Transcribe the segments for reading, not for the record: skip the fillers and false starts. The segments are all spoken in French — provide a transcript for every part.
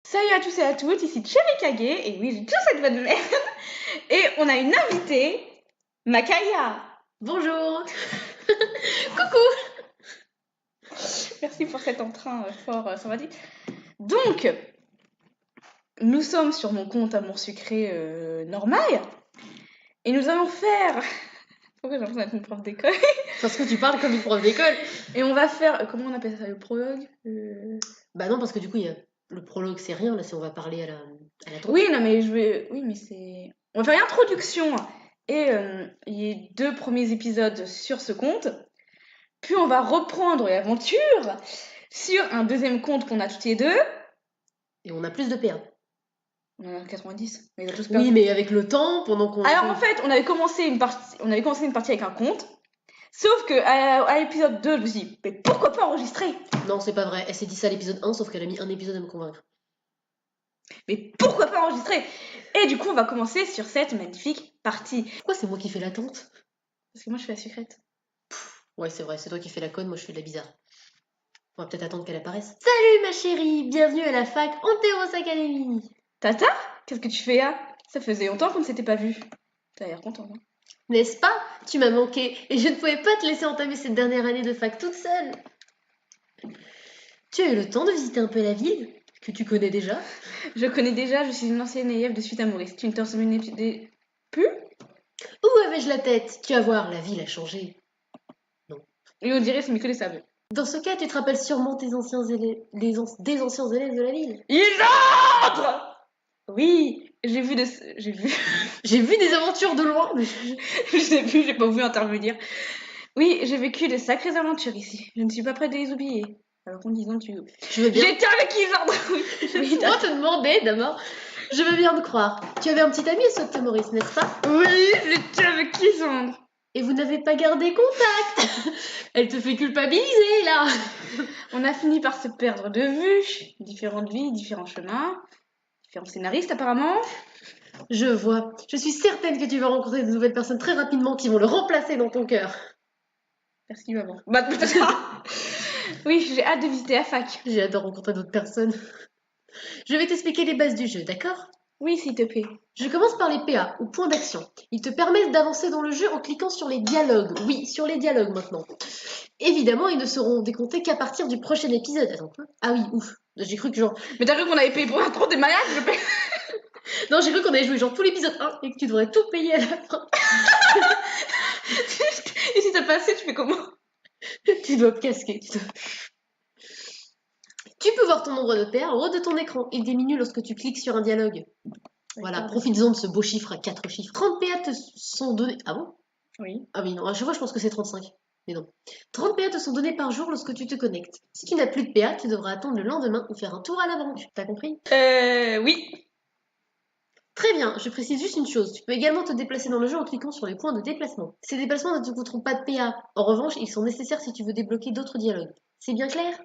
Salut à tous et à toutes, ici Cherry Kage, et oui, j'ai toujours cette voix de merde. Et on a une invitée, Makaya. Bonjour. Coucou. Merci pour cet entrain fort sympathique. Donc, nous sommes sur mon compte Amour Sucré normal, et nous allons faire... Pourquoi j'ai l'impression d'être une prof d'école? Parce que tu parles comme une prof d'école. Et on va faire... comment on appelle ça? Le prologue Bah non, parce que du coup, il y a le prologue, c'est rien. Là, si on va parler à la tronche. Oui, non, mais je vais... Oui, mais c'est... On va faire une introduction. Et il y a 2 premiers épisodes sur ce compte. Puis on va reprendre l'aventure sur un deuxième compte qu'on a toutes les deux. Et on a plus de PA. On en a 90, mais ils ont tous perdu. Oui, mais avec le temps, pendant qu'on... Alors en fait, on avait commencé une partie avec un compte. Sauf que à l'épisode 2, je me suis dit, mais pourquoi pas enregistrer? Non, c'est pas vrai. Elle s'est dit ça à l'épisode 1, sauf qu'elle a mis un épisode à me convaincre. Mais pourquoi pas enregistrer? Et du coup, on va commencer sur cette magnifique partie. Pourquoi c'est moi qui fais la tante? Parce que moi, je fais la secrète. Ouais, c'est vrai, c'est toi qui fais la conne, moi je fais de la bizarre. On va peut-être attendre qu'elle apparaisse. Salut ma chérie, bienvenue à la fac Anteros Academy. Tata, qu'est-ce que tu fais là? Ça faisait longtemps qu'on ne s'était pas vu. T'as l'air content, non? N'est-ce pas? Tu m'as manqué et je ne pouvais pas te laisser entamer cette dernière année de fac toute seule. Tu as eu le temps de visiter un peu la ville, que tu connais déjà? Je connais déjà, je suis une ancienne élève de Suite à Maurice. Tu ne t'en souviens plus? Où avais-je la tête? Tu vas voir, la ville a changé. Et on dirait c'est méconnaissable. Dans ce cas, tu te rappelles sûrement tes anciens élèves, des anciens élèves de la ville. Ils entrent! Oui, j'ai vu J'ai vu des aventures de loin, mais je sais plus, j'ai pas voulu intervenir. Oui, j'ai vécu de sacrées aventures ici. Je ne suis pas prête de les oublier. Alors qu'en disant tu... je veux bien. J'étais avec Isandre, oui. Laisse-moi te demander d'abord. Je veux bien te croire. Tu avais un petit ami à Sautte Maurice, n'est-ce pas? Oui, j'étais avec Isandre. Et vous n'avez pas gardé contact. Elle te fait culpabiliser, là. On a fini par se perdre de vue. Différentes vies, différents chemins. Différents scénaristes apparemment. Je vois. Je suis certaine que tu vas rencontrer de nouvelles personnes très rapidement qui vont le remplacer dans ton cœur. Merci maman. Bah peut-être. Oui, j'ai hâte de visiter la fac. J'ai hâte de rencontrer d'autres personnes. Je vais t'expliquer les bases du jeu, d'accord? Oui, s'il te plaît. Je commence par les PA, ou points d'action. Ils te permettent d'avancer dans le jeu en cliquant sur les dialogues. Oui, sur les dialogues maintenant. Évidemment, ils ne seront décomptés qu'à partir du prochain épisode. Attends, quoi? Ah oui, ouf. J'ai cru que genre... Mais t'as cru qu'on avait payé pour un trop des malades? Je paye. Non, j'ai cru qu'on avait joué genre tout l'épisode 1 et que tu devrais tout payer à la fin. Et si t'as pas assez, tu fais comment? Tu dois te casquer. Tu peux voir ton nombre de PA en haut de ton écran. Il diminue lorsque tu cliques sur un dialogue. Voilà, profites-en de ce beau chiffre à 4 chiffres. 30 PA te sont donnés... Ah bon? Oui. Ah oui, non, à chaque fois je pense que c'est 35. Mais non. 30 PA te sont donnés par jour lorsque tu te connectes. Si tu n'as plus de PA, tu devras attendre le lendemain ou faire un tour à la banque. T'as compris? Oui. Très bien, je précise juste une chose. Tu peux également te déplacer dans le jeu en cliquant sur les points de déplacement. Ces déplacements ne te coûteront pas de PA. En revanche, ils sont nécessaires si tu veux débloquer d'autres dialogues. C'est bien clair?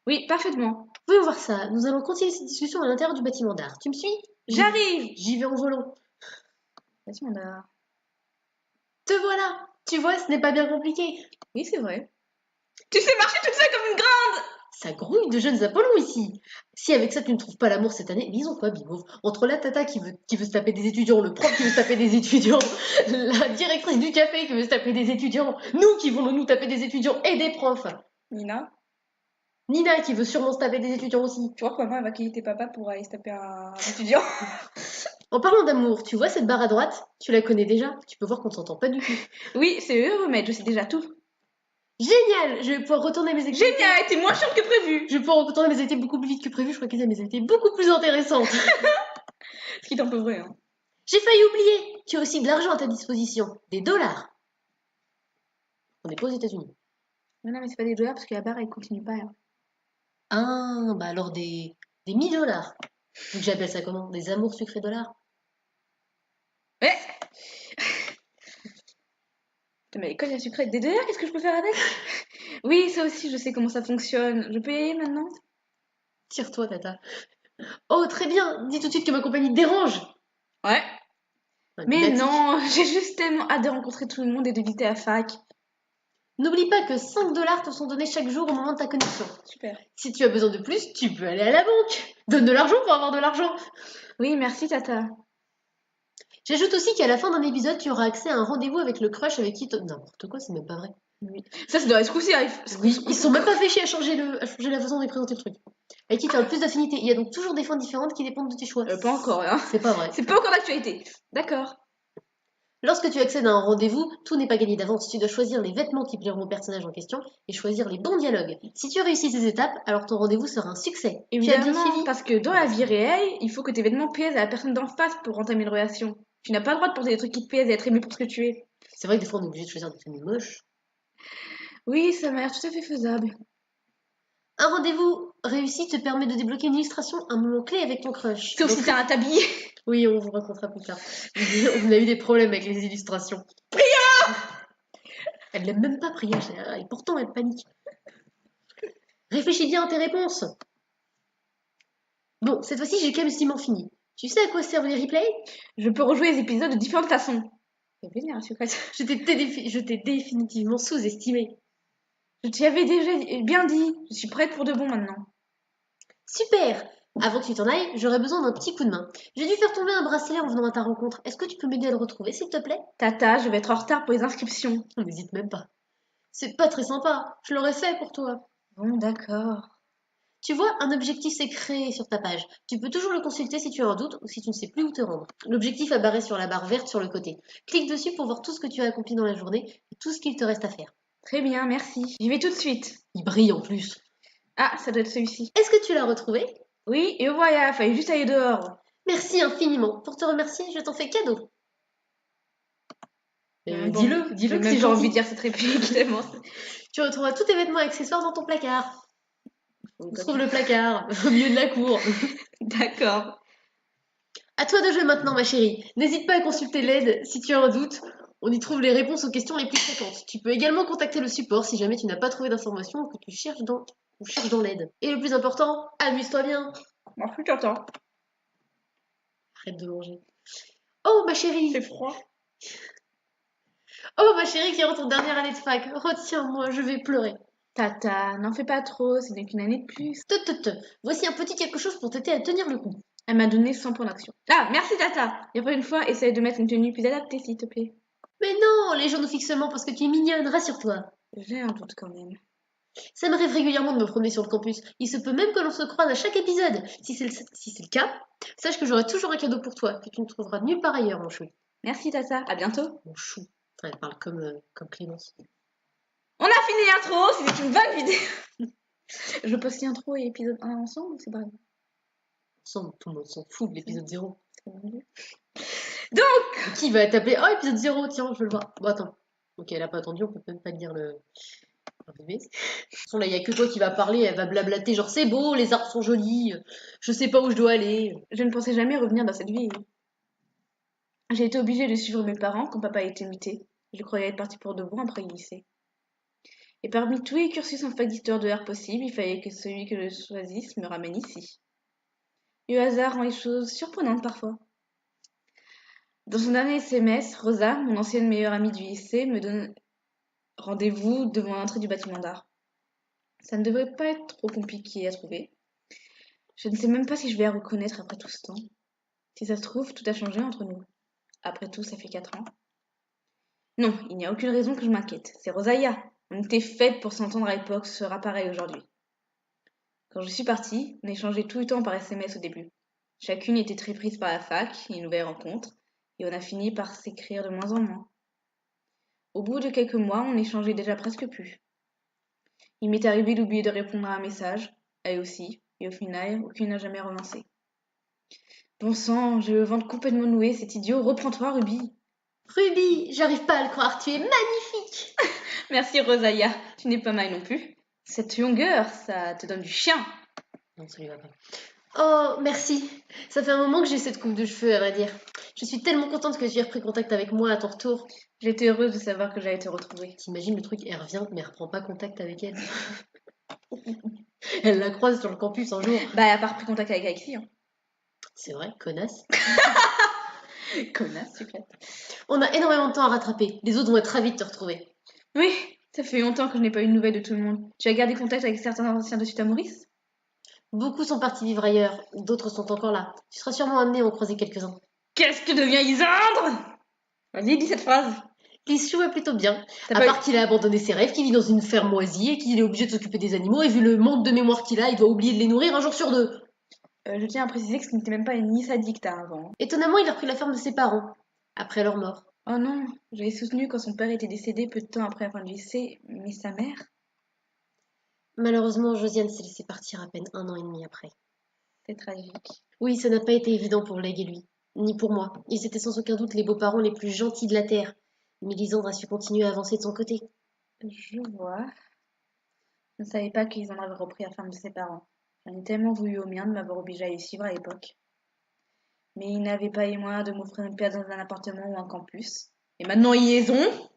Oui, parfaitement. Voyons voir ça. Nous allons continuer cette discussion à l'intérieur du bâtiment d'art. Tu me suis? J'arrive. J'y vais en volant. Bâtiment d'art. Te voilà! Tu vois, ce n'est pas bien compliqué. Oui, c'est vrai. Tu sais marcher toute seule comme une grande. Ça grouille de jeunes Apollons ici. Si avec ça tu ne trouves pas l'amour cette année, disons quoi, Bimov? Entre la tata qui veut se taper des étudiants, le prof qui veut se taper des étudiants, la directrice du café qui veut se taper des étudiants, nous qui voulons nous taper des étudiants et des profs. Nina, Nina qui veut sûrement se taper des étudiants aussi. tu vois que maman elle va quitter tes papas pour aller se taper un étudiant. En parlant d'amour, tu vois cette barre à droite? Tu la connais déjà? Tu peux voir qu'on s'entend pas du tout. Oui, c'est eux, mais je sais déjà tout. Génial! Je vais pouvoir retourner mes activités. Génial, t'es moins chiante que prévu. Je vais pouvoir retourner mes activités beaucoup plus vite que prévu. Je crois qu'ils avaient mes activités beaucoup plus intéressantes. Ce qui est un peu vrai, hein. J'ai failli oublier. Tu as aussi de l'argent à ta disposition. Des dollars. On n'est pas aux États-Unis. Non, mais c'est pas des dollars parce que la barre elle continue pas. Hein. Ah, bah alors des 1000 dollars. Donc j'appelle ça comment? Des amours sucrés dollars? Ouais. Putain, mais l'école, il y a sucré. Des dollars, qu'est-ce que je peux faire avec? Oui, ça aussi, je sais comment ça fonctionne. Je peux y aller maintenant? Tire-toi, tata. Oh, très bien. Dis tout de suite que ma compagnie te dérange. Ouais. Un Mais lunatique. non, j'ai juste tellement hâte de rencontrer tout le monde et de visiter la fac. N'oublie pas que 5 $ te sont donnés chaque jour au moment de ta connexion. Super. Si tu as besoin de plus, tu peux aller à la banque. Donne de l'argent pour avoir de l'argent. Oui, merci, Tata. J'ajoute aussi qu'à la fin d'un épisode, tu auras accès à un rendez-vous avec le crush avec qui... N'importe quoi, c'est même pas vrai. Oui. Ça, c'est dans ce coup-ci. Oui, ils sont même pas fait chier à changer la façon de présenter le truc. Avec qui tu as le plus d'affinité. Il y a donc toujours des fins différentes qui dépendent de tes choix. Pas encore, hein. C'est pas vrai. C'est pas encore d'actualité. D'accord. Lorsque tu accèdes à un rendez-vous, tout n'est pas gagné d'avance. Tu dois choisir les vêtements qui plairont au personnage en question et choisir les bons dialogues. Si tu réussis ces étapes, alors ton rendez-vous sera un succès. Tu as bien Évidemment, suivi? parce que dans la vie réelle, il faut que tes vêtements plaisent à la personne d'en face pour entamer une relation. Tu n'as pas le droit de porter des trucs qui te plaisent et être aimé pour ce que tu es. C'est vrai que des fois on est obligé de choisir des tenues moches. Oui, ça m'a l'air tout à fait faisable. Un rendez-vous réussi te permet de débloquer une illustration, un moment clé avec ton crush. Sauf si t'as un tablier. Oui, on vous racontera plus tard. On a eu des problèmes avec les illustrations. Elle l'aime même pas, Priya, et pourtant elle panique. Réfléchis bien à tes réponses. Bon, cette fois-ci j'ai quasiment fini. Tu sais à quoi servent les replays? Je peux rejouer les épisodes de différentes façons. C'est bien, la secrète. Je t'ai définitivement sous-estimé. Je t'y avais déjà bien dit. Je suis prête pour de bon maintenant. Super! Avant que tu t'en ailles, j'aurais besoin d'un petit coup de main. J'ai dû faire tomber un bracelet en venant à ta rencontre. Est-ce que tu peux m'aider à le retrouver, s'il te plaît? Tata, je vais être en retard pour les inscriptions. N'hésite même pas. C'est pas très sympa. Je l'aurais fait pour toi. Bon, d'accord. Tu vois, un objectif s'est créé sur ta page. Tu peux toujours le consulter si tu as un doute ou si tu ne sais plus où te rendre. L'objectif apparaît sur la barre verte sur le côté. Clique dessus pour voir tout ce que tu as accompli dans la journée et tout ce qu'il te reste à faire. Très bien, merci. J'y vais tout de suite. Il brille en plus. Ah, ça doit être celui-ci. Est-ce que tu l'as retrouvé? Oui, et voilà, fallait juste aller dehors. Merci infiniment. Pour te remercier, je t'en fais cadeau. Bon, Dis-le j'ai que même c'est pas envie gentil. de dire cette réplique, tellement. Tu retrouveras tous tes vêtements et accessoires dans ton placard. On trouve le placard au milieu de la cour. D'accord. À toi de jouer maintenant, ma chérie. N'hésite pas à consulter l'aide si tu as un doute. On y trouve les réponses aux questions les plus fréquentes. Tu peux également contacter le support si jamais tu n'as pas trouvé d'informations ou que tu cherches dans l'aide. Et le plus important, amuse-toi bien. Moi, plus t'entends. Arrête de manger. Oh, ma chérie. C'est froid. Oh, ma chérie qui rentre en dernière année de fac. Retiens-moi, je vais pleurer. Tata, n'en fais pas trop, ce n'est qu'une année de plus. Voici un petit quelque chose pour t'aider à tenir le coup. Elle m'a donné 100 points d'action. Ah, merci Tata. Et après une fois, essaye de mettre une tenue plus adaptée, s'il te plaît. Mais non, les gens nous fixent seulement parce que tu es mignonne, rassure-toi. J'ai un doute quand même. Ça m'arrive régulièrement de me promener sur le campus. Il se peut même que l'on se croise à chaque épisode. Si c'est le cas, sache que j'aurai toujours un cadeau pour toi, que tu ne trouveras nulle part ailleurs, mon chou. Merci Tata, à bientôt. Mon chou. Enfin, elle parle comme Clémence. On a fini l'intro, c'était une bonne vidéo. Je poste l'intro et épisode 1 ensemble, c'est pas grave. Ensemble, tout le monde s'en fout de l'épisode 0. Donc, qui va t'appeler? Oh, épisode 0, tiens, je veux le voir. Bon, attends. Ok, elle a pas attendu, on peut même pas dire le... De toute façon, là, il y a que toi qui va parler, elle va blablater, genre c'est beau, les arbres sont jolis, je sais pas où je dois aller. je ne pensais jamais revenir dans cette vie. J'ai été obligée de suivre mes parents quand papa a été muté. Je croyais être partie pour de bon après le lycée. Et parmi tous les cursus en fac d'histoire de l'art possible, il fallait que celui que je choisisse me ramène ici. Le hasard rend les choses surprenantes parfois. Dans son dernier semestre, Rosa, mon ancienne meilleure amie du lycée, me donne rendez-vous devant l'entrée du bâtiment d'art. Ça ne devrait pas être trop compliqué à trouver. Je ne sais même pas si je vais la reconnaître après tout ce temps. Si ça se trouve, tout a changé entre nous. Après tout, ça fait 4 ans. Non, il n'y a aucune raison que je m'inquiète. C'est Rosaïa. On était faites pour s'entendre à l'époque, ce sera pareil aujourd'hui. Quand je suis partie, on échangeait tout le temps par SMS au début. Chacune était très prise par la fac, les nouvelles rencontres, et on a fini par s'écrire de moins en moins. Au bout de quelques mois, on échangeait déjà presque plus. Il m'est arrivé d'oublier de répondre à un message, elle aussi, et au final, aucune n'a jamais relancé. Bon sang, j'ai le ventre complètement noué, c'est idiot, reprends-toi, Ruby. Ruby, j'arrive pas à le croire, tu es magnifique. Merci Rosaïa, tu n'es pas mal non plus. Cette longueur, ça te donne du chien. Non, ça lui va pas. Oh, merci. Ça fait un moment que j'ai cette coupe de cheveux, à vrai dire. Je suis tellement contente que tu aies repris contact avec moi à ton retour. J'étais heureuse de savoir que j'allais te retrouver. T'imagines le truc, elle revient, mais elle reprend pas contact avec elle. Elle la croise sur le campus un jour. Bah, elle a pas repris contact avec Alexis. Hein. C'est vrai, connasse. Connasse, super. On a énormément de temps à rattraper. Les autres vont être ravis de te retrouver. Oui, Ça fait longtemps que je n'ai pas eu de nouvelles de tout le monde. Tu as gardé contact avec certains anciens de Suite à Maurice? Beaucoup sont partis vivre ailleurs, d'autres sont encore là. Tu seras sûrement amené à en croiser quelques-uns. Qu'est-ce que devient Isandre? Vas-y, dis cette phrase. Lissou va plutôt bien, T'as à pas eu... part qu'il a abandonné ses rêves, qu'il vit dans une ferme moisie et qu'il est obligé de s'occuper des animaux, et vu le manque de mémoire qu'il a, il doit oublier de les nourrir un jour sur deux. Je tiens à préciser que ce n'était même pas une Nissa Dicta avant. Étonnamment, il a repris la ferme de ses parents, après leur mort. Oh non, j'avais soutenu quand son père était décédé peu de temps après la fin du lycée, mais sa mère? Malheureusement, Josiane s'est laissée partir à peine 1 an et demi après. C'est tragique. Oui, ça n'a pas été évident pour Leg et lui, ni pour moi. Ils étaient sans aucun doute les beaux-parents les plus gentils de la Terre. Mais Lisandre a su continuer à avancer de son côté. Je vois. Je ne savais pas qu'ils en avaient repris la ferme de ses parents. J'en ai tellement voulu au mien de m'avoir obligé à les suivre à l'époque. Mais ils n'avaient pas les moyens de m'offrir une place dans un appartement ou un campus. Et maintenant ils y ont.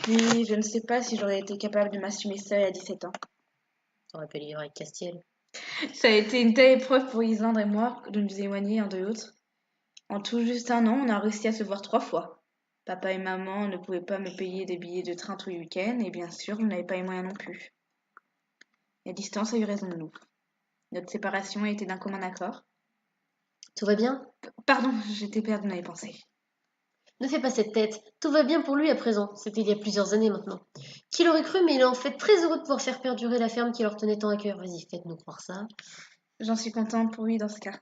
Puis je ne sais pas si j'aurais été capable de m'assumer seule à 17 ans. T'aurais pu les vivre avec Castiel. Ça a été une telle épreuve pour Isandre et moi de nous éloigner un de l'autre. En tout juste 1 an, on a réussi à se voir 3 fois. Papa et maman ne pouvaient pas me payer des billets de train tous les week-ends, et bien sûr, je n'avais pas les moyens non plus. La distance a eu raison de nous. Notre séparation a été d'un commun accord. Tout va bien? Pardon, j'étais perdue dans les pensées. Ne fais pas cette tête. Tout va bien pour lui à présent. C'était il y a plusieurs années maintenant. Qui l'aurait cru, mais il est en fait très heureux de pouvoir faire perdurer la ferme qui leur tenait tant à cœur. Vas-y, faites-nous croire ça. J'en suis contente pour lui dans ce cas.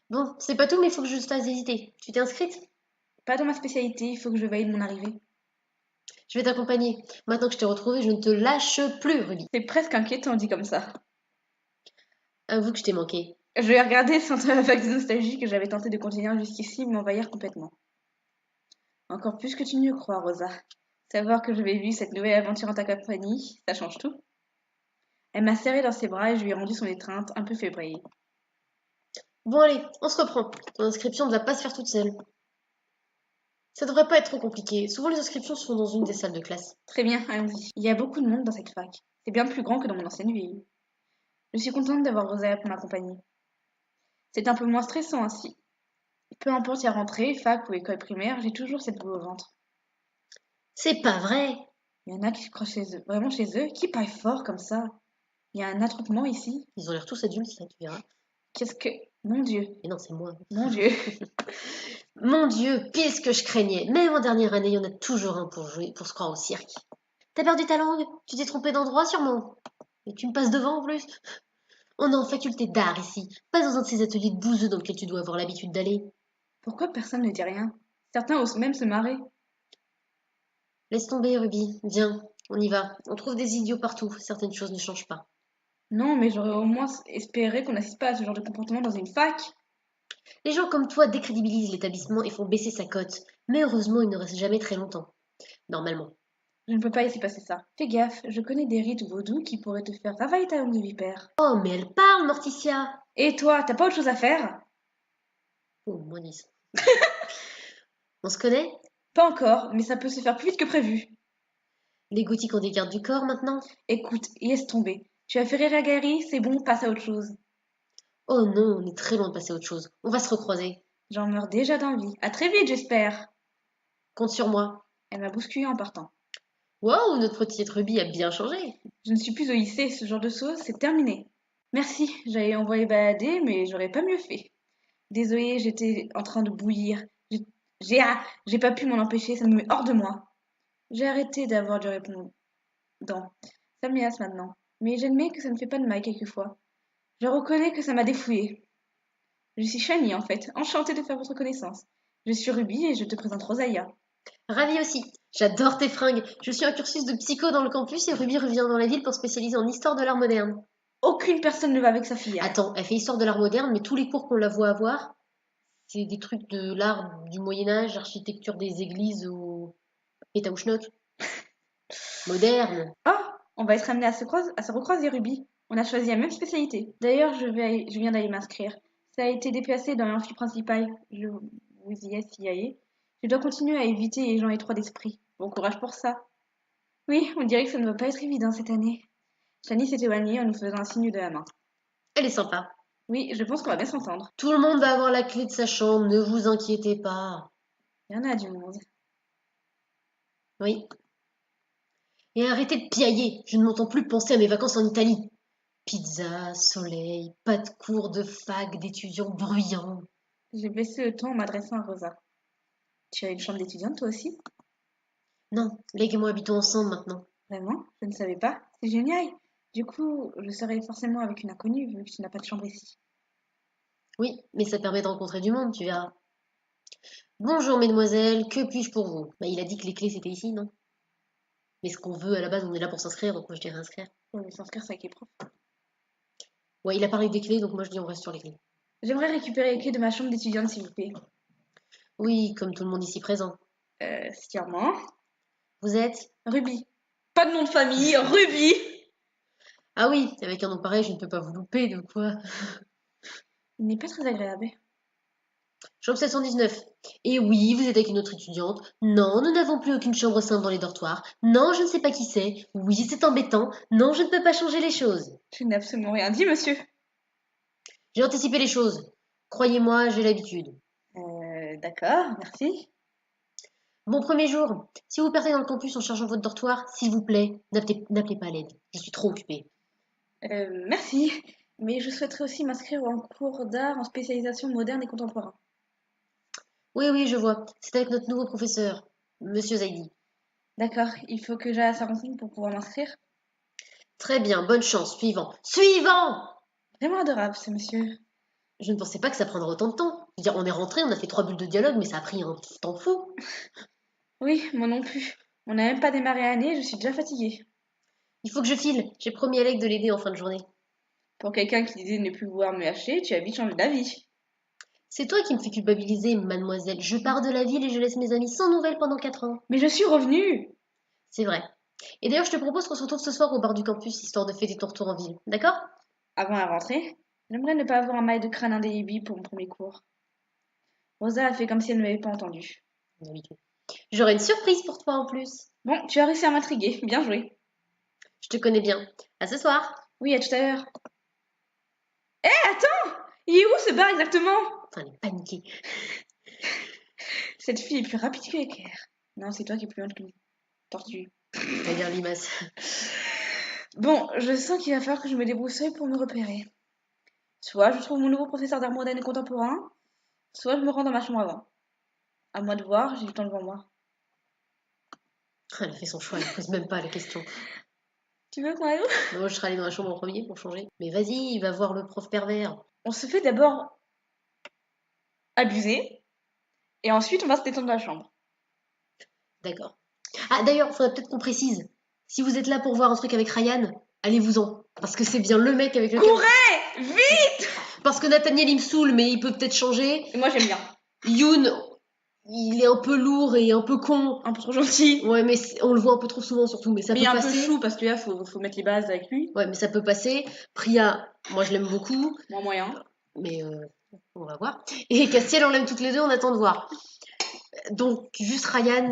Bon, c'est pas tout, mais il faut que je te fasse hésiter. Tu t'es inscrite? Pas dans ma spécialité, il faut que je veille de mon arrivée. Je vais t'accompagner. Maintenant que je t'ai retrouvée, je ne te lâche plus, Ruby. C'est presque inquiétant dit comme ça. Avoue que je t'ai manqué. Je vais regarder sentant la vague de nostalgie que j'avais tenté de contenir jusqu'ici m'envahir complètement. Encore plus que tu ne le crois, Rosa. Savoir que je vais vivre cette nouvelle aventure en ta compagnie, ça change tout. Elle m'a serré dans ses bras et je lui ai rendu son étreinte, un peu fébrile. Bon allez, on se reprend. Ton inscription ne va pas se faire toute seule. Ça devrait pas être trop compliqué. Souvent les inscriptions se font dans une des salles de classe. Très bien, allons-y. Il y a beaucoup de monde dans cette fac. C'est bien plus grand que dans mon ancienne ville. Je suis contente d'avoir Rosa pour m'accompagner. C'est un peu moins stressant ainsi. Peu importe y rentrée, fac ou école primaire, j'ai toujours cette boule au ventre. C'est pas vrai. Il y en a qui se croient chez eux, vraiment chez eux, qui parlent fort comme ça. Il y a un attroupement ici. Ils ont l'air tous adultes, ça, tu verras. Qu'est-ce que... Mon Dieu, Mais non, c'est moi. mon Dieu. Mon Dieu, qu'est-ce que je craignais. Même en dernière année, il y en a toujours un pour jouer, pour se croire au cirque. T'as perdu ta langue? Tu t'es trompé d'endroit sûrement. Et tu me passes devant en plus? On est en faculté d'art ici, pas dans un de ces ateliers de bouseux dans lesquels tu dois avoir l'habitude d'aller. Pourquoi personne ne dit rien? Certains osent même se marrer. Laisse tomber, Ruby. Viens, on y va. On trouve des idiots partout. Certaines choses ne changent pas. Non, mais j'aurais au moins espéré qu'on n'assiste pas à ce genre de comportement dans une fac. Les gens comme toi décrédibilisent l'établissement et font baisser sa cote. Mais heureusement, il ne reste jamais très longtemps. Normalement. Je ne peux pas laisser passer ça. Fais gaffe, je connais des rites vaudous qui pourraient te faire ravaler ta langue de vipère. Oh, mais elle parle, Morticia! Et toi, t'as pas autre chose à faire? Oh, moins 10. On se connaît? Pas encore, mais ça peut se faire plus vite que prévu. Les gothiques ont des gardes du corps maintenant? Écoute, laisse tomber. Tu as fait rire la galerie, c'est bon, passe à autre chose. Oh non, on est très loin de passer à autre chose. On va se recroiser. J'en meurs déjà d'envie. À très vite, j'espère. Compte sur moi. Elle m'a bousculé en partant. Waouh, notre petite Ruby a bien changé. Je ne suis plus au lycée, ce genre de choses, c'est terminé. Merci, j'allais envoyer balader, mais j'aurais pas mieux fait. Désolée, j'étais en train de bouillir. J'ai pas pu m'en empêcher, ça me met hors de moi. J'ai arrêté d'avoir du répondant. Ça me lasse maintenant. Mais j'admets que ça ne fait pas de mal quelquefois. Je reconnais que ça m'a défouillée. Je suis Shani en fait, enchantée de faire votre connaissance. Je suis Ruby et je te présente Rosalia. Ravie aussi. J'adore tes fringues. Je suis un cursus de psycho dans le campus et Ruby revient dans la ville pour spécialiser en histoire de l'art moderne. Aucune personne ne va avec sa fille. Attends, elle fait histoire de l'art moderne, mais tous les cours qu'on la voit avoir, c'est des trucs de l'art du Moyen-Âge, architecture des églises ou Pétaouchnok. Moderne. Oh, on va être amené à se recroiser, Ruby. On a choisi la même spécialité. D'ailleurs, je viens d'aller m'inscrire. Ça a été déplacé dans l'amphi principal. Je vous y ai y aller. Je dois continuer à éviter les gens étroits d'esprit. Bon courage pour ça. Oui, on dirait que ça ne va pas être évident cette année. Shani s'est éloignée en nous faisant un signe de la main. Elle est sympa. Oui, je pense qu'on va bien s'entendre. Tout le monde va avoir la clé de sa chambre, ne vous inquiétez pas. Il y en a du monde. Oui, Et arrêtez de piailler, je ne m'entends plus penser à mes vacances en Italie. Pizza, soleil, pas de cours de fac, d'étudiants bruyants. J'ai baissé le ton en m'adressant à Rosa. Tu as une chambre d'étudiante toi aussi? Non, Leg et moi habitons ensemble maintenant. Vraiment? Je ne savais pas. C'est génial. Du coup, je serai forcément avec une inconnue vu que tu n'as pas de chambre ici. Oui, mais ça permet de rencontrer du monde, tu verras. Bonjour mesdemoiselles, que puis-je pour vous? Bah, il a dit que les clés c'était ici, non? Mais ce qu'on veut à la base, on est là pour s'inscrire, donc moi je dirais inscrire. On va s'inscrire, c'est avec les profs. Ouais, il a parlé des clés, donc moi je dis on reste sur les clés. J'aimerais récupérer les clés de ma chambre d'étudiante, s'il vous plaît. Oui, comme tout le monde ici présent. Sûrement. Vous êtes? Ruby. Pas de nom de famille, Ruby. Ah oui, avec un nom pareil, je ne peux pas vous louper, de quoi? Il n'est pas très agréable. Chambre 719. Et oui, vous êtes avec une autre étudiante. Non, nous n'avons plus aucune chambre simple dans les dortoirs. Non, je ne sais pas qui c'est. Oui, c'est embêtant. Non, je ne peux pas changer les choses. Je n'ai absolument rien dit, monsieur. J'ai anticipé les choses. Croyez-moi, j'ai l'habitude. D'accord, merci. Bon premier jour. Si vous partez dans le campus en chargeant votre dortoir, s'il vous plaît, n'appelez pas à l'aide. Je suis trop occupée. Merci. Mais je souhaiterais aussi m'inscrire en cours d'art en spécialisation moderne et contemporain. Oui, oui, je vois. C'est avec notre nouveau professeur, Monsieur Zaidi. D'accord, il faut que j'aille à sa renseigne pour pouvoir m'inscrire. Très bien, bonne chance. Suivant. Suivant! Vraiment adorable, ce monsieur. Je ne pensais pas que ça prendrait autant de temps. Je veux dire, on est rentré, on a fait 3 bulles de dialogue, mais ça a pris un temps fou. Oui, moi non plus. On n'a même pas démarré l'année, je suis déjà fatiguée. Il faut que je file. J'ai promis à Alec de l'aider en fin de journée. Pour quelqu'un qui disait ne plus vouloir me lâcher, tu as vite changé d'avis. C'est toi qui me fais culpabiliser, mademoiselle. Je pars de la ville et je laisse mes amis sans nouvelles pendant 4 ans. Mais je suis revenue. C'est vrai. Et d'ailleurs, je te propose qu'on se retrouve ce soir au bar du campus, histoire de fêter ton retour en ville. D'accord? Avant la rentrée, j'aimerais ne pas avoir un mail de crâne indélébile pour mon premier cours. Rosa a fait comme si elle ne m'avait pas entendu. D'habitude. J'aurai une surprise pour toi en plus. Bon, tu as réussi à m'intriguer, bien joué. Je te connais bien. À ce soir. Oui, à tout à l'heure. Attends! Il est où ce bar exactement? Enfin, elle est paniquée. Cette fille est plus rapide que l'éclair. Non, c'est toi qui es plus lente qu'une tortue. Je vais dire limace. Bon, je sens qu'il va falloir que je me débroussaille pour me repérer. Soit je trouve mon nouveau professeur d'art moderne et contemporain, soit je me rends dans ma chambre avant. À moi de voir, j'ai du temps devant moi. Elle a fait son choix, elle ne pose même pas la question. Tu veux qu'on aille où? Moi, je serais allée dans la chambre en premier pour changer. Mais vas-y, va voir le prof pervers. On se fait d'abord abuser, et ensuite on va se détendre dans la chambre. D'accord. Ah, d'ailleurs, faudrait peut-être qu'on précise. Si vous êtes là pour voir un truc avec Ryan, allez-vous-en. Parce que c'est bien le mec avec lequel... Courez! Vite! Parce que Nathaniel, il me saoule, mais il peut peut-être changer. Et moi j'aime bien. Yoon, il est un peu lourd et un peu con. Un peu trop gentil. Ouais, mais on le voit un peu trop souvent surtout, mais ça Mais peut un peu passer. chou parce que là faut mettre les bases avec lui. Ouais, mais ça peut passer. Priya, moi je l'aime beaucoup, Moins moyen. mais on va voir. Et Castiel, on l'aime toutes les deux, on attend de voir. Donc, juste Ryan,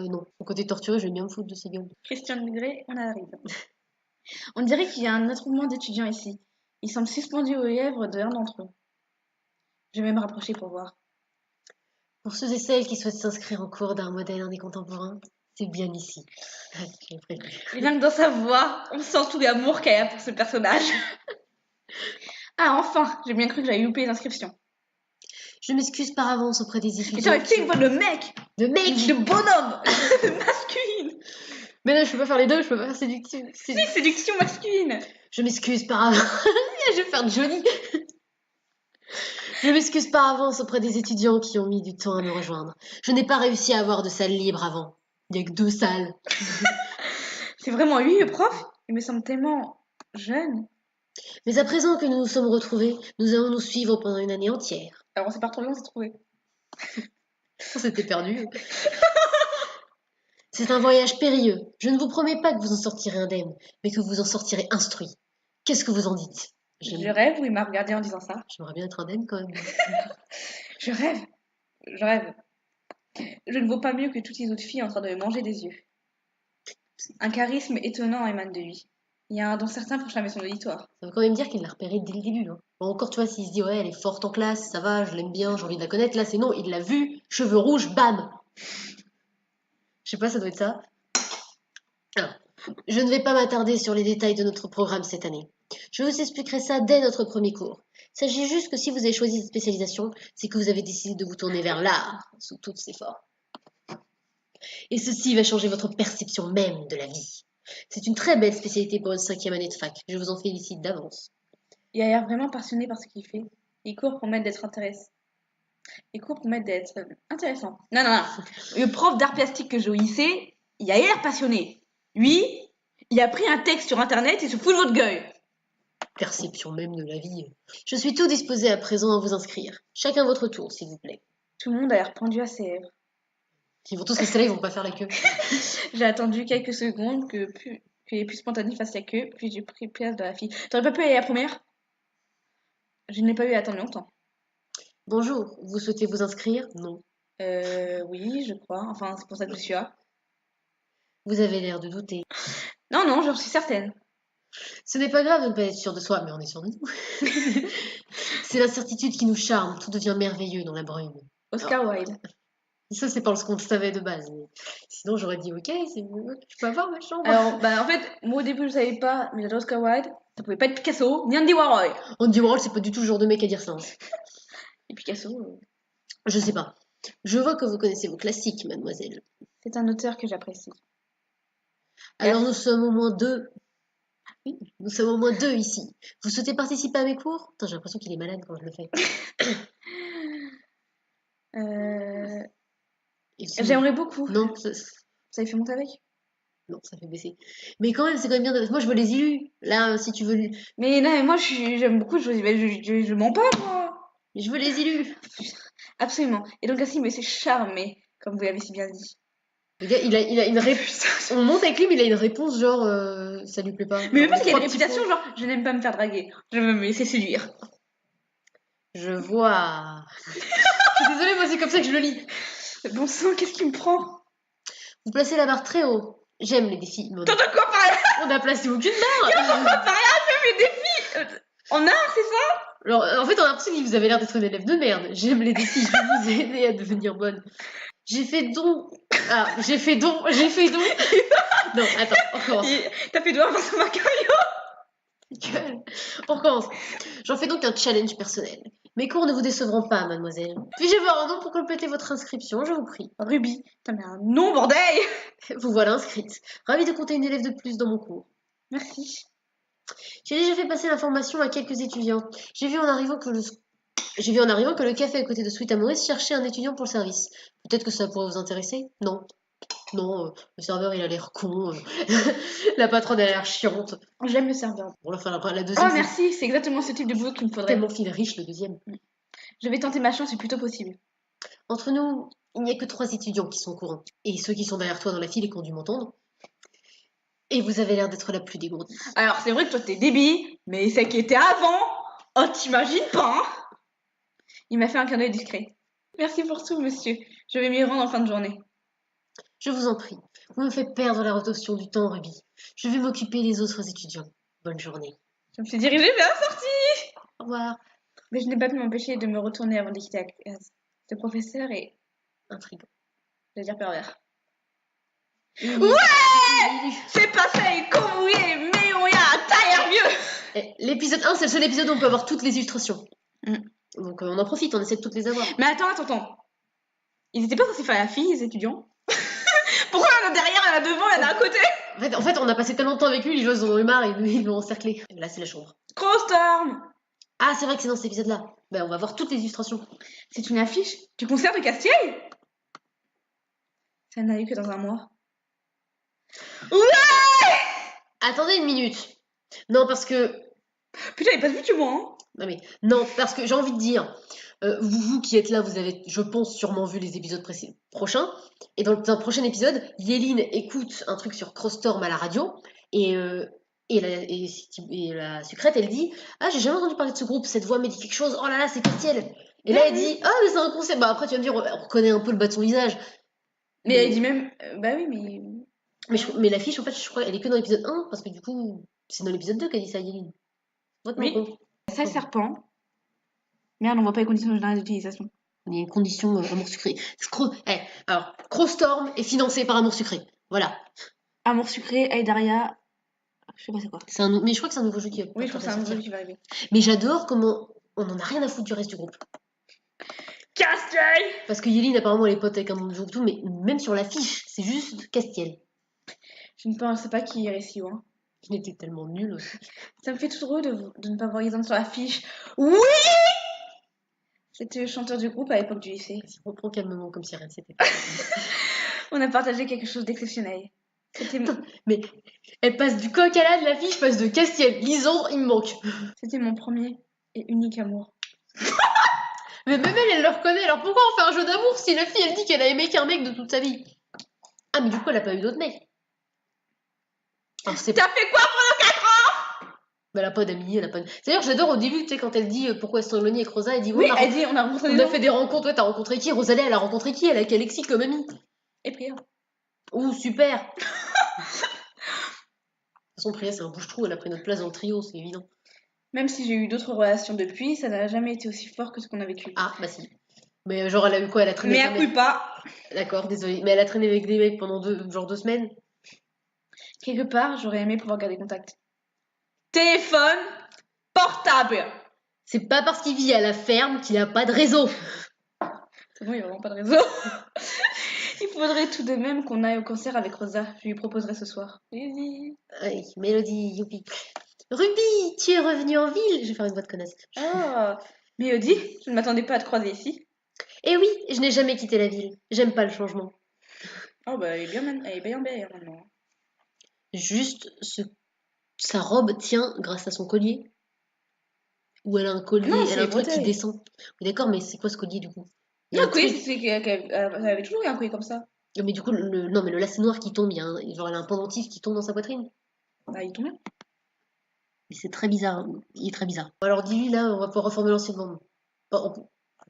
non. Son côté torturé, je vais bien me foutre de ses gueules. Christian Grey, on arrive. On dirait qu'il y a un attroupement d'étudiants ici. Ils semblent suspendus aux lèvres de l'un d'entre eux. Je vais me rapprocher pour voir. Pour ceux et celles qui souhaitent s'inscrire en cours d'art moderne et contemporain, c'est bien ici. Je l'ai prévenu. Rien que dans sa voix, on sent tout l'amour qu'elle a pour ce personnage. Ah, enfin, j'ai bien cru que j'avais loupé les inscriptions. Je m'excuse par avance auprès des Mais étudiants. t'as fait une voix de mec, De mec! de bonhomme, masculine. Mais là, je peux pas faire les deux, je peux pas faire séduction. Si, séduction masculine. Je m'excuse par avance. Je vais faire Johnny. Je m'excuse par avance auprès des étudiants qui ont mis du temps à me rejoindre. Je n'ai pas réussi à avoir de salle libre avant. Il n'y a que 2 salles. C'est vraiment lui le prof? Il me semble tellement jeune. Mais à présent que nous nous sommes retrouvés, nous allons nous suivre pendant une année entière. Alors on s'est pas trop loin, on s'est trouvé. On s'était perdus. C'est un voyage périlleux. Je ne vous promets pas que vous en sortirez indemne, mais que vous en sortirez instruit. Qu'est-ce que vous en dites? Je rêve ou il m'a regardé en disant ça. J'aimerais bien être indemne quand même. Je rêve. Je rêve. Je ne vaux pas mieux que toutes les autres filles en train de me manger des yeux. Un charisme étonnant émane de lui. Il y a un don certain pour charmer son auditoire. Ça veut quand même dire qu'il l'a repérée dès le début. Hein. Bon, encore, tu vois, s'il se dit, ouais, elle est forte en classe, ça va, je l'aime bien, j'ai envie de la connaître. Là, c'est non, il l'a vue, cheveux rouges, bam! Je sais pas, ça doit être ça. Alors, Je ne vais pas m'attarder sur les détails de notre programme cette année. Je vous expliquerai ça dès notre premier cours. Sachez juste que si vous avez choisi cette spécialisation, c'est que vous avez décidé de vous tourner vers l'art, sous toutes ses formes. Et ceci va changer votre perception même de la vie. C'est une très belle spécialité pour une 5e année de fac. Je vous en félicite d'avance. Il a l'air vraiment passionné par ce qu'il fait. Il court pour m'être d'être intéressant. Il court pour m'être d'être intéressant. Non, non, non. Le prof d'art plastique que j'ai au lycée, il a l'air passionné. Lui, il a pris un texte sur internet et se fout de votre gueule. Perception même de la vie. Je suis tout disposé à présent à vous inscrire. Chacun votre tour, s'il vous plaît. Tout le monde a l'air pendu à ses lèvres. Ils vont tous rester là, ils vont pas faire la queue. J'ai attendu quelques secondes que les plus spontanés fassent la queue, puis j'ai pris place de la fille. T'aurais pas pu aller la première? Je n'ai pas eu à attendre longtemps. Bonjour, vous souhaitez vous inscrire? Non. Oui, je crois. Enfin, c'est pour ça que je suis là. Vous avez l'air de douter. Non, non, j'en suis certaine. Ce n'est pas grave de ne pas être sûr de soi, mais on est sûr de nous. C'est l'incertitude qui nous charme, tout devient merveilleux dans la brume. Oscar Wilde. Ça, c'est parce qu'on le savait de base. Mais sinon, j'aurais dit, ok, je peux avoir ma chambre. Alors, bah, en fait, moi au début, je savais pas, mais j'adore Oscar Wilde. Ça pouvait pas être Picasso, ni Andy Warhol. Andy Warhol, c'est pas du tout le genre de mec à dire ça. Hein. Et Picasso, Je sais pas. Je vois que vous connaissez vos classiques, mademoiselle. c'est un auteur que j'apprécie. Alors, nous sommes au moins deux. Oui, nous sommes au moins deux ici. Vous souhaitez participer à mes cours? Attends, j'ai l'impression qu'il est malade quand je le fais. Et sinon- J'aimerais beaucoup. Non, Vous avez fait monter avec? non, ça fait baisser. Mais quand même, c'est quand même bien. Moi, je veux les élus. Là, si tu veux. Mais non, mais moi j'aime beaucoup, je mens pas, moi. Je veux les élus. Absolument. Et donc, ainsi, il me laissait charmer, comme vous l'avez si bien dit. Le gars, il a une réponse. On monte avec lui, mais il a une réponse genre, ça lui plaît pas. Mais Genre, parce qu'il a trois une petits réputation, points. genre, je n'aime pas me faire draguer. Je veux me laisser séduire. Je vois. Je suis désolée, moi, c'est comme ça que je le lis. Bon sang, qu'est-ce qui me prend? Vous placez la barre très haut. J'aime les défis, mais T'entends quoi par là? on n'a placé aucune barre. T'entends quoi par là? Je fais des défis en art, c'est ça? Alors, en fait, on a l'impression que vous avez l'air d'être une élève de merde. J'aime les défis, je vais vous aider à devenir bonne. J'ai fait don. Ah, j'ai fait don. Non, attends, on recommence. T'as fait doigt Vincent Macario? Gueule. On recommence. J'en fais donc un challenge personnel. Mes cours ne vous décevront pas, mademoiselle. Puis-je avoir un nom pour compléter votre inscription, je vous prie. Ruby. T'as mis un nom, bordel! Vous voilà inscrite. Ravie de compter une élève de plus dans mon cours. Merci. J'ai déjà fait passer l'information à quelques étudiants. J'ai vu en arrivant que le café à côté de Sweet Amoris cherchait un étudiant pour le service. Peut-être que ça pourrait vous intéresser? Non. Non, le serveur il a l'air con. La patronne elle a l'air chiante. J'aime le serveur. Bon, enfin, la deuxième, Oh, c'est merci, c'est exactement ce type de boulot qu'il me faudrait. tellement fil riche, le deuxième. Je vais tenter ma chance le plus tôt possible. Entre nous, il n'y a que 3 étudiants qui sont au courant. Et ceux qui sont derrière toi dans la file et qui ont dû m'entendre. Et vous avez l'air d'être la plus dégourdie. Alors, c'est vrai que toi, t'es débile, mais celle qui était avant, oh, t'imagines pas, hein? Il m'a fait un clin d'œil discret. Merci pour tout, monsieur. Je vais m'y rendre en fin de journée. Je vous en prie. Vous me faites perdre la rotation du temps, Ruby. Je vais m'occuper des autres étudiants. Bonne journée. Je me suis dirigée vers la sortie. Au revoir. Mais je n'ai pas pu m'empêcher de me retourner avant de quitter la classe. Ce professeur est, Intriguant. je vais dire pervers. Ouais. C'est passé comme vous voulez, mais on y a tailleur vieux. L'épisode 1, c'est le seul épisode où on peut avoir toutes les illustrations. Mm. Donc on en profite, on essaie de toutes les avoir. Mais attends. Ils étaient pas censés faire la fille, les étudiants? Pourquoi il y en a derrière, il y en a devant, il y en a à côté? En fait, on a passé tellement de temps avec lui, les joueuses en ont eu marre et ils l'ont encerclé. Là, c'est la chambre. Crowstorm. Ah, c'est vrai que c'est dans cet épisode-là. Ben, on va voir toutes les illustrations. C'est une affiche du concert de Castiel? Ça n'a eu que dans un mois. Ouais! Attendez une minute. Non, parce que... Putain, il est pas vu du moi, hein? Non, parce que j'ai envie de dire... vous qui êtes là, vous avez, je pense, sûrement vu les épisodes prochains. Et dans un prochain épisode, Yéline écoute un truc sur Crowstorm à la radio. Et la secrète, elle dit « Ah, j'ai jamais entendu parler de ce groupe, cette voix me dit quelque chose. Oh là là, c'est Castiel !» Et là, elle dit « Ah, mais c'est un concept. » Bah après, tu vas me dire, on reconnaît un peu le bas de son visage. Mais elle dit même... bah oui, mais... Mais l'affiche, en fait, je crois, elle est que dans l'épisode 1, parce que du coup, c'est dans l'épisode 2 qu'elle dit ça, Yéline. Oui. Ça, serpent. Merde, on voit pas les conditions générales d'utilisation. Il y a une condition Amour Sucré. Alors, Crowstorm est financé par Amour Sucré. Voilà. Amour sucré, Aïdaria. Je sais pas c'est quoi. Mais je crois que c'est un nouveau jeu qui va Oui, je pas pense que c'est un sortir. nouveau jeu qui va arriver. Mais j'adore comment on en a rien à foutre du reste du groupe. Castiel. Parce que Yéline, apparemment, elle est pote avec un autre groupe, tout, mais même sur l'affiche, c'est juste Castiel. Je ne pensais pas qu'il irait si loin. Il était tellement nul. Ça me fait tout drôle de ne pas voir Isam sur l'affiche. Oui. C'était le chanteur du groupe à l'époque du lycée. Il reprend calmement comme si rien s'était. On a partagé quelque chose d'exceptionnel. Mais elle passe du coq à l'âne, l'affiche passe de Castiel. Lisandre, il me manque. C'était mon premier et unique amour. Mais même elle le reconnaît. Alors pourquoi on fait un jeu d'amour si la fille, elle dit qu'elle a aimé qu'un mec de toute sa vie? Ah, mais du coup, elle a pas eu d'autres mecs. Alors, c'est... T'as fait quoi pendant 4 ans? Mais elle a pas d'amis, elle a pas de... D'ailleurs, j'adore au début, tu sais, quand elle dit pourquoi elle se éloignée avec Rosa, elle dit Oui, on a, elle dit on a rencontré on des a gens. fait des rencontres. Ouais, t'as rencontré qui? Rosalie, elle a rencontré qui? Elle a qu'Alexis comme amie. Et Priya. Ouh, super! De toute façon, Priya, c'est un bouche-trou, elle a pris notre place dans le trio, c'est évident. Même si j'ai eu d'autres relations depuis, ça n'a jamais été aussi fort que ce qu'on a vécu. Ah, bah si. Mais genre, elle a eu quoi? Elle a traîné Mais avec un à mec. coup pas. D'accord, désolée. Mais elle a traîné avec des mecs pendant 2 semaines. Quelque part, j'aurais aimé pouvoir garder contact. Téléphone portable. C'est pas parce qu'il vit à la ferme qu'il a pas de réseau. C'est bon, il n'y a vraiment pas de réseau. Il faudrait tout de même qu'on aille au concert avec Rosa. Je lui proposerai ce soir. Oui, Mélodie, youpi. Ruby, tu es revenue en ville? Je vais faire une voix de connasse. Oh, Mélodie, je ne m'attendais pas à te croiser ici. Eh oui, je n'ai jamais quitté la ville. J'aime pas le changement. Oh bah elle est bien, elle est bien belle maintenant. Juste, sa robe tient grâce à son collier. Ou elle a un collier, Non, elle c'est a un les truc qui bretelles. descend. Oui, d'accord, mais c'est quoi ce collier du coup? Il y a Non, un collier, truc. c'est qu'elle avait toujours eu un collier comme ça. Mais du coup, non, mais le lacet noir qui tombe, genre elle a un pendentif qui tombe dans sa poitrine. Bah, il tombe bien. Mais c'est très bizarre, hein. Il est très bizarre. Alors dis-lui là, on va pouvoir reformer l'ancienne bande.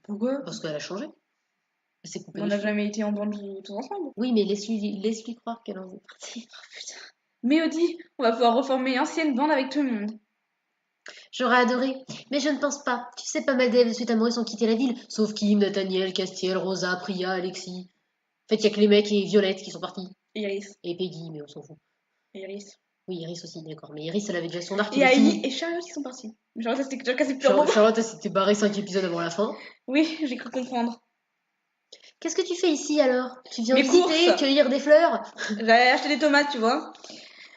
Pourquoi? Parce qu'elle a changé. Elle s'est coupé On les n'a cheveux. jamais été en bande tous ensemble. Oui, mais laisse-lui croire qu'elle en est partie. Oh putain. Mélodie, on va pouvoir reformer l'ancienne bande avec tout le monde. J'aurais adoré, mais je ne pense pas. Tu sais, pas mal d'élèves de suite amoureux ont quitté la ville, sauf Kim, Nathaniel, Castiel, Rosa, Priya, Alexis. En fait, il y a que les mecs et Violette qui sont partis. Iris. Et Peggy, mais on s'en fout. Iris. Oui, Iris aussi, d'accord. Mais Iris, elle avait déjà son arc, Et il est Aïe fini. et Charlotte qui sont partis. Mais Charlotte, c'était déjà cassé depuis un moment. Charlotte, elle s'était barrée 5 épisodes avant la fin. Oui, j'ai cru comprendre. Qu'est-ce que tu fais ici alors? Tu viens Mes courses. visiter, cueillir des fleurs? J'allais acheter des tomates, tu vois.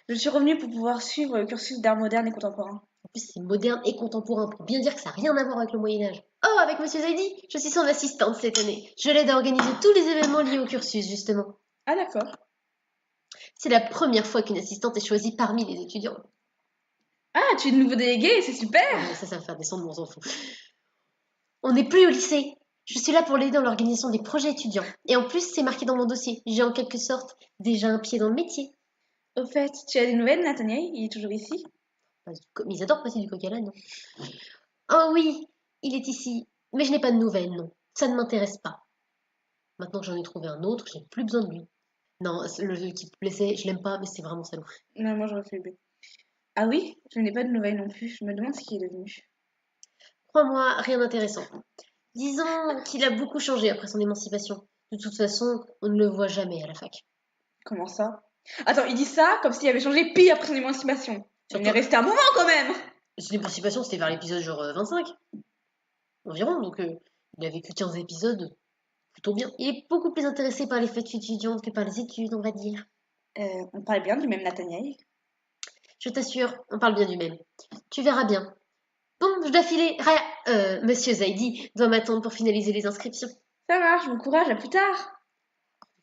Je suis revenue pour pouvoir suivre le cursus d'art moderne et contemporain. En plus, c'est moderne et contemporain, pour bien dire que ça n'a rien à voir avec le Moyen-Âge. Oh, avec Monsieur Zaidi, je suis son assistante cette année. Je l'aide à organiser tous les événements liés au cursus, justement. Ah d'accord. C'est la première fois qu'une assistante est choisie parmi les étudiants. Ah, tu es de nouveau délégué, c'est super. Oh, mais ça va faire descendre, on s'en fout. On n'est plus au lycée. Je suis là pour l'aider dans l'organisation des projets étudiants. Et en plus, c'est marqué dans mon dossier. J'ai en quelque sorte déjà un pied dans le métier. Au fait, tu as des nouvelles, Nathaniel? Il est toujours ici? Mais ils adorent passer du coq à l'âne, non? Oh oui, il est ici. Mais je n'ai pas de nouvelles, non. Ça ne m'intéresse pas. Maintenant que j'en ai trouvé un autre, j'ai plus besoin de lui. Non, le qui te blessait, je l'aime pas, mais c'est vraiment salaud. Non, moi j'aurais fait le B. Ah oui, je n'ai pas de nouvelles non plus. Je me demande ce qu'il est devenu. Crois-moi, rien d'intéressant. Disons qu'il a beaucoup changé après son émancipation. De toute façon, on ne le voit jamais à la fac. Comment ça? Attends, il dit ça comme s'il avait changé pire après son émancipation. Il est Surtout, resté un moment quand même. son émancipation, c'était vers l'épisode genre 25 environ, donc il a vécu 15 épisodes plutôt bien. Il est beaucoup plus intéressé par les fêtes étudiantes que par les études, on va dire. On parle bien du même Nathaniel. Je t'assure, on parle bien du même. Tu verras bien. Bon, je dois filer. Monsieur Zaidi doit m'attendre pour finaliser les inscriptions. Ça marche, bon courage, à plus tard.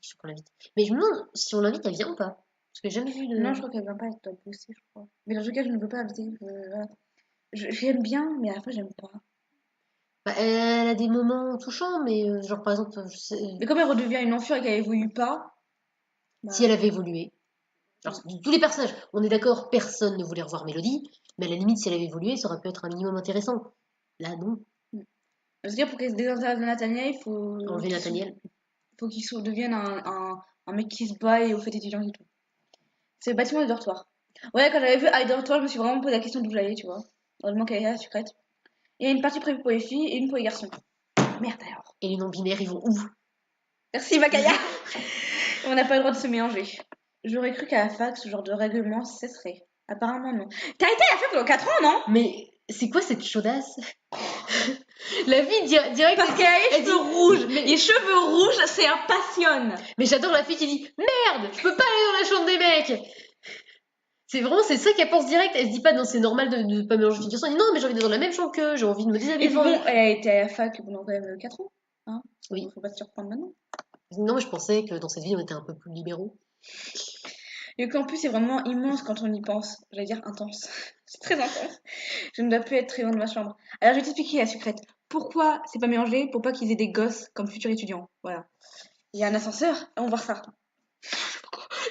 Je sais qu'on l'invite. Mais je me demande si on l'invite, elle vient ou pas? Parce que j'ai jamais vu de... Non, je crois qu'elle vient pas, elle doit bosser, je crois. Mais dans tout cas, je ne veux pas inviter. Voilà. J'aime bien, mais à la fois, j'aime pas. Bah, elle a des moments touchants, mais genre par exemple, Mais comme elle redevient une enfant et qu'elle évolue pas, bah, si elle avait évolué. Genre, tous les personnages, on est d'accord, personne ne voulait revoir Mélodie, mais à la limite, si elle avait évolué, ça aurait pu être un minimum intéressant. Là, non. je veux dire, pour qu'elle se désintéresse de Nathaniel, Enlever Nathaniel. faut devienne un mec qui se bat et au fait étudiant et tout. C'est le bâtiment du dortoir. Ouais, quand j'avais vu High Dortoir, je me suis vraiment posé la question d'où j'allais, tu vois. Heureusement qu'elle est là, secrète. Il y a une partie prévue pour les filles et une pour les garçons. Merde alors. Et les non-binaires, ils vont où? Merci Makaya. On n'a pas le droit de se mélanger. J'aurais cru qu'à la fac, ce genre de règlement cesserait. Apparemment, non. T'as été à la fac pendant 4 ans, non? Mais c'est quoi cette chaudasse? La fille direct. Parce qu'elle a les elle cheveux dit- rouges. mais- Les cheveux rouges, c'est un passionne. Mais j'adore la fille qui dit merde, je peux pas aller dans la chambre des mecs. C'est ça qu'elle pense direct. Elle se dit pas non, c'est normal de pas mélanger fille garçon. Elle dit non, mais j'ai envie d'être dans la même chambre qu'eux, j'ai envie de me Et déshabiller. bon, elle a été à la fac pendant quand même 4 ans. Hein, Oui. faut pas se surprendre maintenant. Non, mais je pensais que dans cette vie on était un peu plus libéraux. Le campus est vraiment immense quand on y pense. J'allais dire intense. C'est très intense. Je ne dois plus être très loin de ma chambre. Alors je vais t'expliquer la secrète. Pourquoi c'est pas mélangé? Pour pas qu'ils aient des gosses comme futurs étudiants. Voilà. Il y a un ascenseur, et on va voir ça.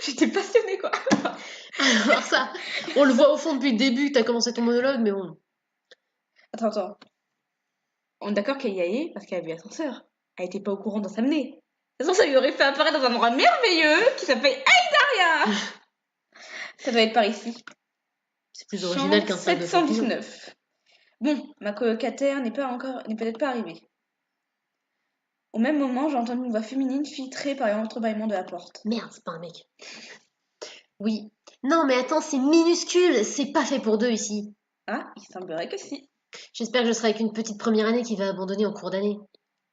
J'étais passionnée quoi. Alors ça, on le voit au fond depuis le début, t'as commencé ton monologue, mais bon. Attends. On est d'accord qu'elle y allait parce qu'elle a vu l'ascenseur. Elle était pas au courant d'en s'amener. De toute façon, ça lui aurait fait apparaître dans un endroit merveilleux qui s'appelle Aïdaria. Ça doit être par ici. C'est plus original Chambre qu'un stade de champignon. 719. Bon, ma colocataire n'est peut-être pas arrivée. Au même moment, j'ai entendu une voix féminine filtrée par l'entrebâillement de la porte. Merde, c'est pas un mec. Oui. Non, mais attends, c'est minuscule, c'est pas fait pour deux ici. Ah, il semblerait que si. J'espère que je serai avec une petite première année qui va abandonner en cours d'année.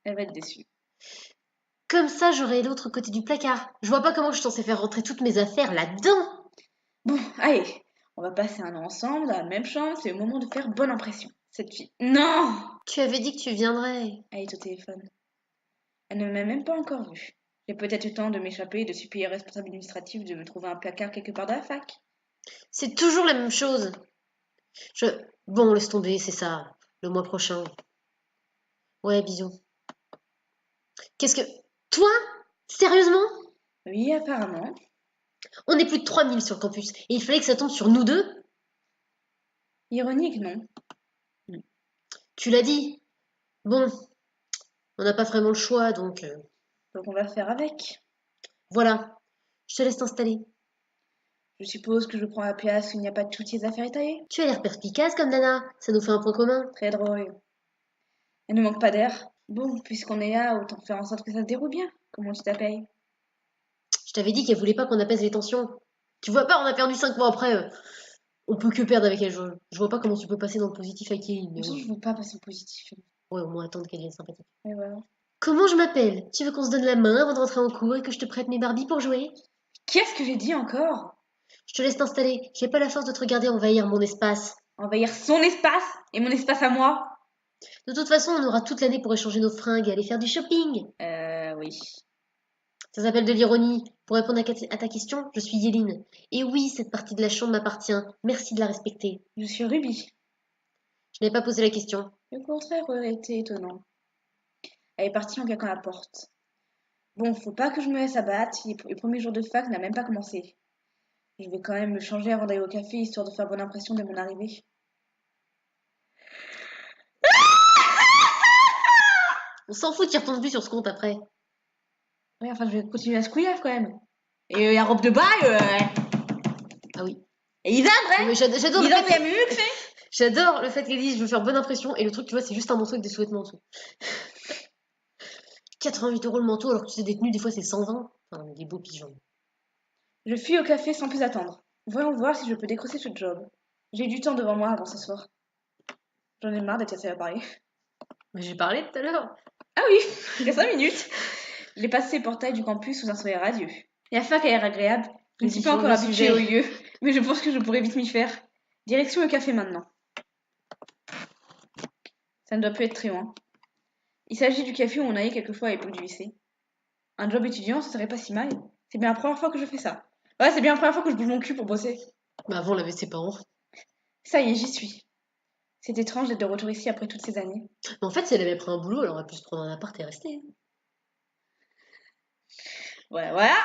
Elle va être déçue. Comme ça, j'aurai l'autre côté du placard. Je vois pas comment je suis censée faire rentrer toutes mes affaires là-dedans. Bon, allez, on va passer un an ensemble dans la même chambre, c'est le moment de faire bonne impression. Cette fille. Non! Tu avais dit que tu viendrais. Elle est au téléphone. Elle ne m'a même pas encore vue. J'ai peut-être eu le temps de m'échapper et de supplier le responsable administratif de me trouver un placard quelque part dans la fac. C'est toujours la même chose. Bon, laisse tomber, c'est ça. Le mois prochain. Ouais, bisous. Qu'est-ce que... Toi? Sérieusement? Oui, apparemment. On est plus de 3000 sur le campus. Et il fallait que ça tombe sur nous deux? Ironique, non? Tu l'as dit. Bon, on n'a pas vraiment le choix, donc... Donc on va faire avec. Voilà. Je te laisse t'installer. Je suppose que je prends la place où il n'y a pas de toutes les affaires étalées. Tu as l'air perspicace comme Nana. Ça nous fait un point commun. Très drôle. Elle ne manque pas d'air. Bon, puisqu'on est là, autant faire en sorte que ça se déroule bien. Comment tu t'appelles? Je t'avais dit qu'elle voulait pas qu'on apaise les tensions. Tu vois pas, on a perdu 5 mois après. On peut que perdre avec elle. Je vois pas comment tu peux passer dans le positif avec Kéline. De toute façon, je ne veux pas passer au positif. Ouais, au moins attendre qu'elle devienne sympathique. Et voilà. Comment je m'appelle? Tu veux qu'on se donne la main avant de rentrer en cours et que je te prête mes Barbies pour jouer? Qu'est-ce que j'ai dit encore? Je te laisse t'installer. J'ai pas la force de te regarder envahir mon espace. Envahir son espace et mon espace à moi? De toute façon, on aura toute l'année pour échanger nos fringues et aller faire du shopping. Oui. Ça s'appelle de l'ironie. Pour répondre à ta question, je suis Yéline. Et oui, cette partie de la chambre m'appartient. Merci de la respecter. Je suis Ruby. Je n'ai pas posé la question. Le contraire aurait été étonnant. Elle est partie en claquant la porte. Bon, faut pas que je me laisse abattre. Les premiers jours de fac n'a même pas commencé. Je vais quand même me changer avant d'aller au café, histoire de faire bonne impression dès mon arrivée. On s'en fout, tu y retournes plus sur ce compte après. Ouais, enfin, je vais continuer à squillave quand même. Et la robe de bail, Ah oui. et Isabelle, Non, mais j'adore le Isabelle, fait il y a mieux que fait. j'adore le fait qu'elle dise je veux faire bonne impression et le truc, tu vois, c'est juste un manteau avec des sous-vêtements en dessous. 88 € le manteau alors que tu sais, des tenues, des fois c'est 120. Enfin, des beaux pigeons. Je fuis au café sans plus attendre. Voyons voir si je peux décrocher ce job. J'ai du temps devant moi avant ce soir. J'en ai marre d'être assez à Paris. Mais j'ai parlé tout à l'heure. Ah oui, il y a 5 minutes. J'ai passé le portail du campus sous un soleil radieux. La fac a l'air agréable. Je ne suis pas Sur encore le habituée sujet. au lieu, mais je pense que je pourrais vite m'y faire. Direction le café maintenant. Ça ne doit plus être très loin. Il s'agit du café où on allait quelquefois à l'époque du lycée. Un job étudiant, ce serait pas si mal. C'est bien la première fois que je fais ça. Ouais, c'est bien la première fois que je bouge mon cul pour bosser. Mais avant, on l'avait ses parents. Ça y est, j'y suis. C'est étrange d'être de retour ici après toutes ces années. Mais en fait, si elle avait pris un boulot, elle aurait pu se prendre un appart et rester. Voilà.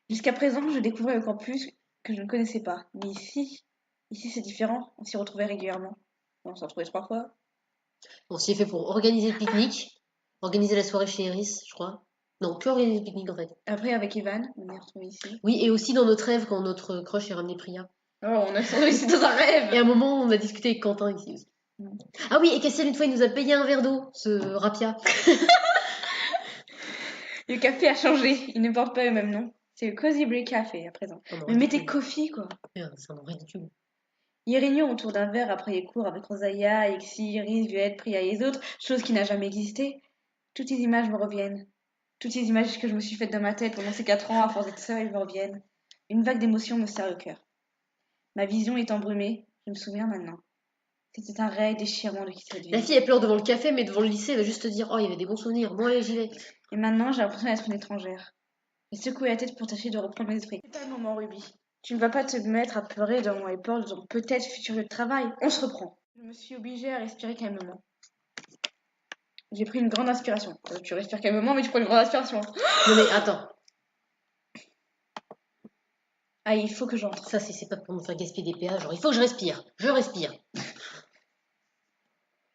Jusqu'à présent, je découvrais le campus que je ne connaissais pas. Mais ici c'est différent. On s'y retrouvait régulièrement. On s'en retrouvait 3 fois. On s'y est fait pour organiser le pique-nique, organiser la soirée chez Iris, je crois. Non, que organiser le pique-nique en fait. Après, avec Evan, on est retrouvés ici. Oui, et aussi dans notre rêve quand notre crush est ramené Priya. Oh, on a retrouvé ici dans un Et rêve. à un moment, on a discuté avec Quentin ici aussi. Mm. Ah oui, et Cassiel, une fois, il nous a payé un verre d'eau, ce rapia. Le café a changé. Il ne porte pas le même nom. C'est le Cozy Break Café à présent. Oh non, Mais mettez ridicule. coffee, quoi. C'est un nom ridicule. Ils réunion autour d'un verre après les cours avec Rosalia, Ixi, Iris, Violette, Priya et les autres, chose qui n'a jamais existé. Toutes les images me reviennent. Toutes les images que je me suis faites dans ma tête pendant ces 4 ans, à force d'être seule, elles me reviennent. Une vague d'émotions me serre le cœur. Ma vision est embrumée, je me souviens maintenant. C'était un réel déchirement de quitter cette La vie. fille, elle pleure devant le café, mais devant le lycée, elle va juste te dire oh, il y avait des bons souvenirs. Bon, allez, j'y vais. Et maintenant, j'ai l'impression d'être une étrangère. J'ai secoué la tête pour tâcher de reprendre mes esprits. C'est pas le moment, Ruby. Tu ne vas pas te mettre à pleurer devant mon épaule dans ton peut-être futur lieu de travail. On se reprend. Je me suis obligée à respirer calmement. J'ai pris une grande inspiration. Tu respires calmement, mais tu prends une grande inspiration. Non, mais attends. Ah, il faut que j'entre. Ça, c'est pas pour me faire gaspiller des péages. Genre, il faut que je respire. Je respire.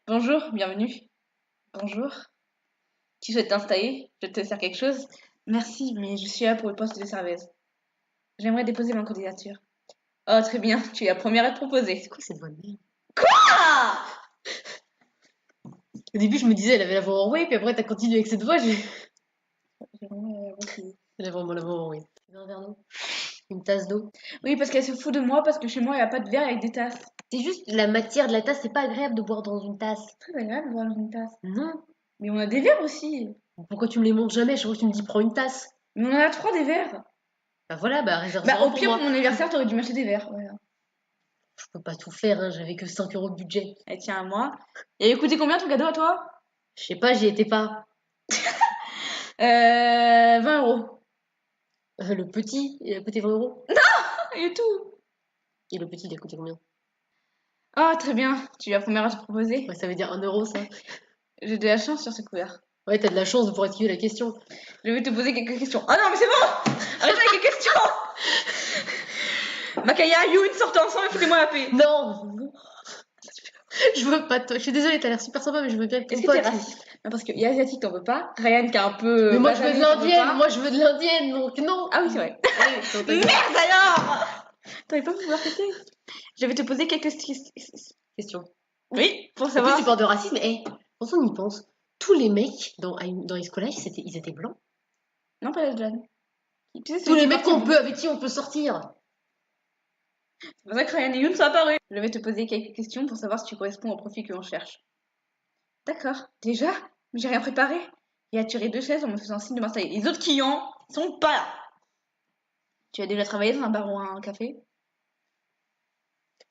Bonjour, bienvenue. Bonjour. Tu souhaites t'installer? Je te sers quelque chose? Merci, mais je suis là pour le poste de serveuse. J'aimerais déposer ma candidature. Oh, très bien, tu es la première à te proposer. C'est quoi cette voix de merde? Ah! Au début, je me disais, elle avait la voix enrouée, puis après, t'as continué avec cette voix. Elle a vraiment la voix enrouée. Tu veux un verre d'eau? Une tasse d'eau? Oui, parce qu'elle se fout de moi, parce que chez moi, il n'y a pas de verre avec des tasses. C'est juste la matière de la tasse, c'est pas agréable de boire dans une tasse. C'est très agréable de boire dans une tasse. Non. Mais on a des verres aussi. Pourquoi tu me les montres jamais? Chaque fois que tu me dis prends une tasse. Mais on en a 3 des verres. Bah voilà, bah Bah, réserve-en au pour pire, moi. pour mon anniversaire, t'aurais dû m'acheter des verres. Voilà. Je peux pas tout faire, hein, j'avais que 5 euros de budget. Elle tient à moi. Et écoutez, combien ton cadeau à toi? Je sais pas, j'y étais pas. 20 euros. Le petit, il a coûté 20 euros. Et tout. Et le petit, il a coûté combien? Ah, très bien. Tu es la première à te proposer. Ouais, ça veut dire 1 euro, ça. J'ai de la chance sur ce couvert. Ouais, t'as de la chance de pouvoir esquiver la question. Je vais te poser quelques questions. Ah non, mais c'est bon! Arrête avec les questions! Makaya, Youn, sortez ensemble et foutez-moi la paix. Non! Je veux pas de toi. Je suis désolée, t'as l'air super sympa, mais je veux bien être ton Est-ce que t'es pote. raciste? Non, parce que y a asiatique, t'en veux pas. Ryan, qui est un peu. Mais moi, je veux de Benjamin, t'en veux l'indienne. pas. Moi, je veux de l'indienne, donc non. Ah oui, c'est vrai. Allez, t'as ta gueule. Merde alors! T'aurais pas pu vouloir tester? Je vais te poser quelques Question. Oui, pour En plus, savoir. tu parles de racisme, mais quand on y pense, tous les mecs dans les collèges, ils étaient blancs. Non, pas la John. Tu sais, Tous les qui mecs partent, avec qui on peut sortir. c'est pour ça que Ryan et Youn sont apparus. Je vais te poser quelques questions pour savoir si tu corresponds au profil que l'on cherche. D'accord. Déjà? Mais j'ai rien préparé. Il a tiré 2 chaises en me faisant signe de m'installer. Les autres clients sont pas là. Tu as déjà travaillé dans un bar ou un café?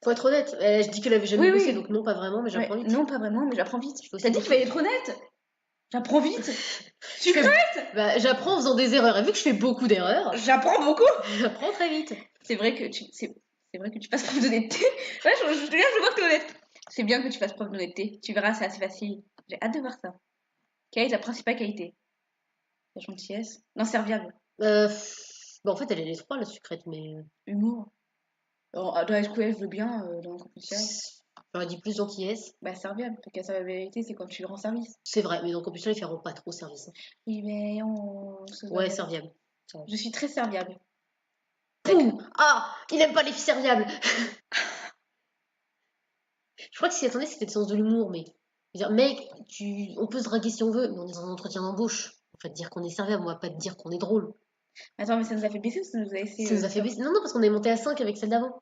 Faut être honnête, je dis qu'elle avait jamais Oui, bossé, oui. donc non, pas vraiment, mais j'apprends Ouais, vite. non, pas vraiment, mais j'apprends vite. Il faut aussi T'as dit qu'il bosser. fallait être honnête? J'apprends vite. Je fais- Bah, j'apprends en faisant des erreurs, et vu que je fais beaucoup d'erreurs, J'apprends beaucoup. j'apprends très vite. C'est vrai que c'est vrai que tu fasses preuve d'honnêteté. Ouais, je vois que t'es honnête. C'est bien que tu fasses preuve d'honnêteté. Tu verras, c'est assez facile. J'ai hâte de voir ça. Quelle est ta principale qualité? La gentillesse? Non, serviable. Bah, en fait, elle est les trois, la sucrète, mais Humour. Dans la SQL, je veux bien, dans le CompuServe. j'aurais dit plus gentillesse. Bah, serviable. Parce que la serviabilité, c'est quand tu rends service. C'est vrai, mais dans CompuServe, ils feront pas trop service. Oui, mais on se Ouais, serviable. Je suis très serviable. Pouh! Ah! Il aime pas les filles serviables! Je crois que s'y attendait, c'était le sens de l'humour, mais. Je veux dire, mec, on peut se draguer si on veut, mais on est dans un entretien d'embauche. On va te dire qu'on est serviable, on va pas te dire qu'on est drôle. Attends, mais ça nous a fait baisser ou ça nous a laissé. Ça nous a fait baisser. Non, non, parce qu'on est monté à 5 avec celle d'avant.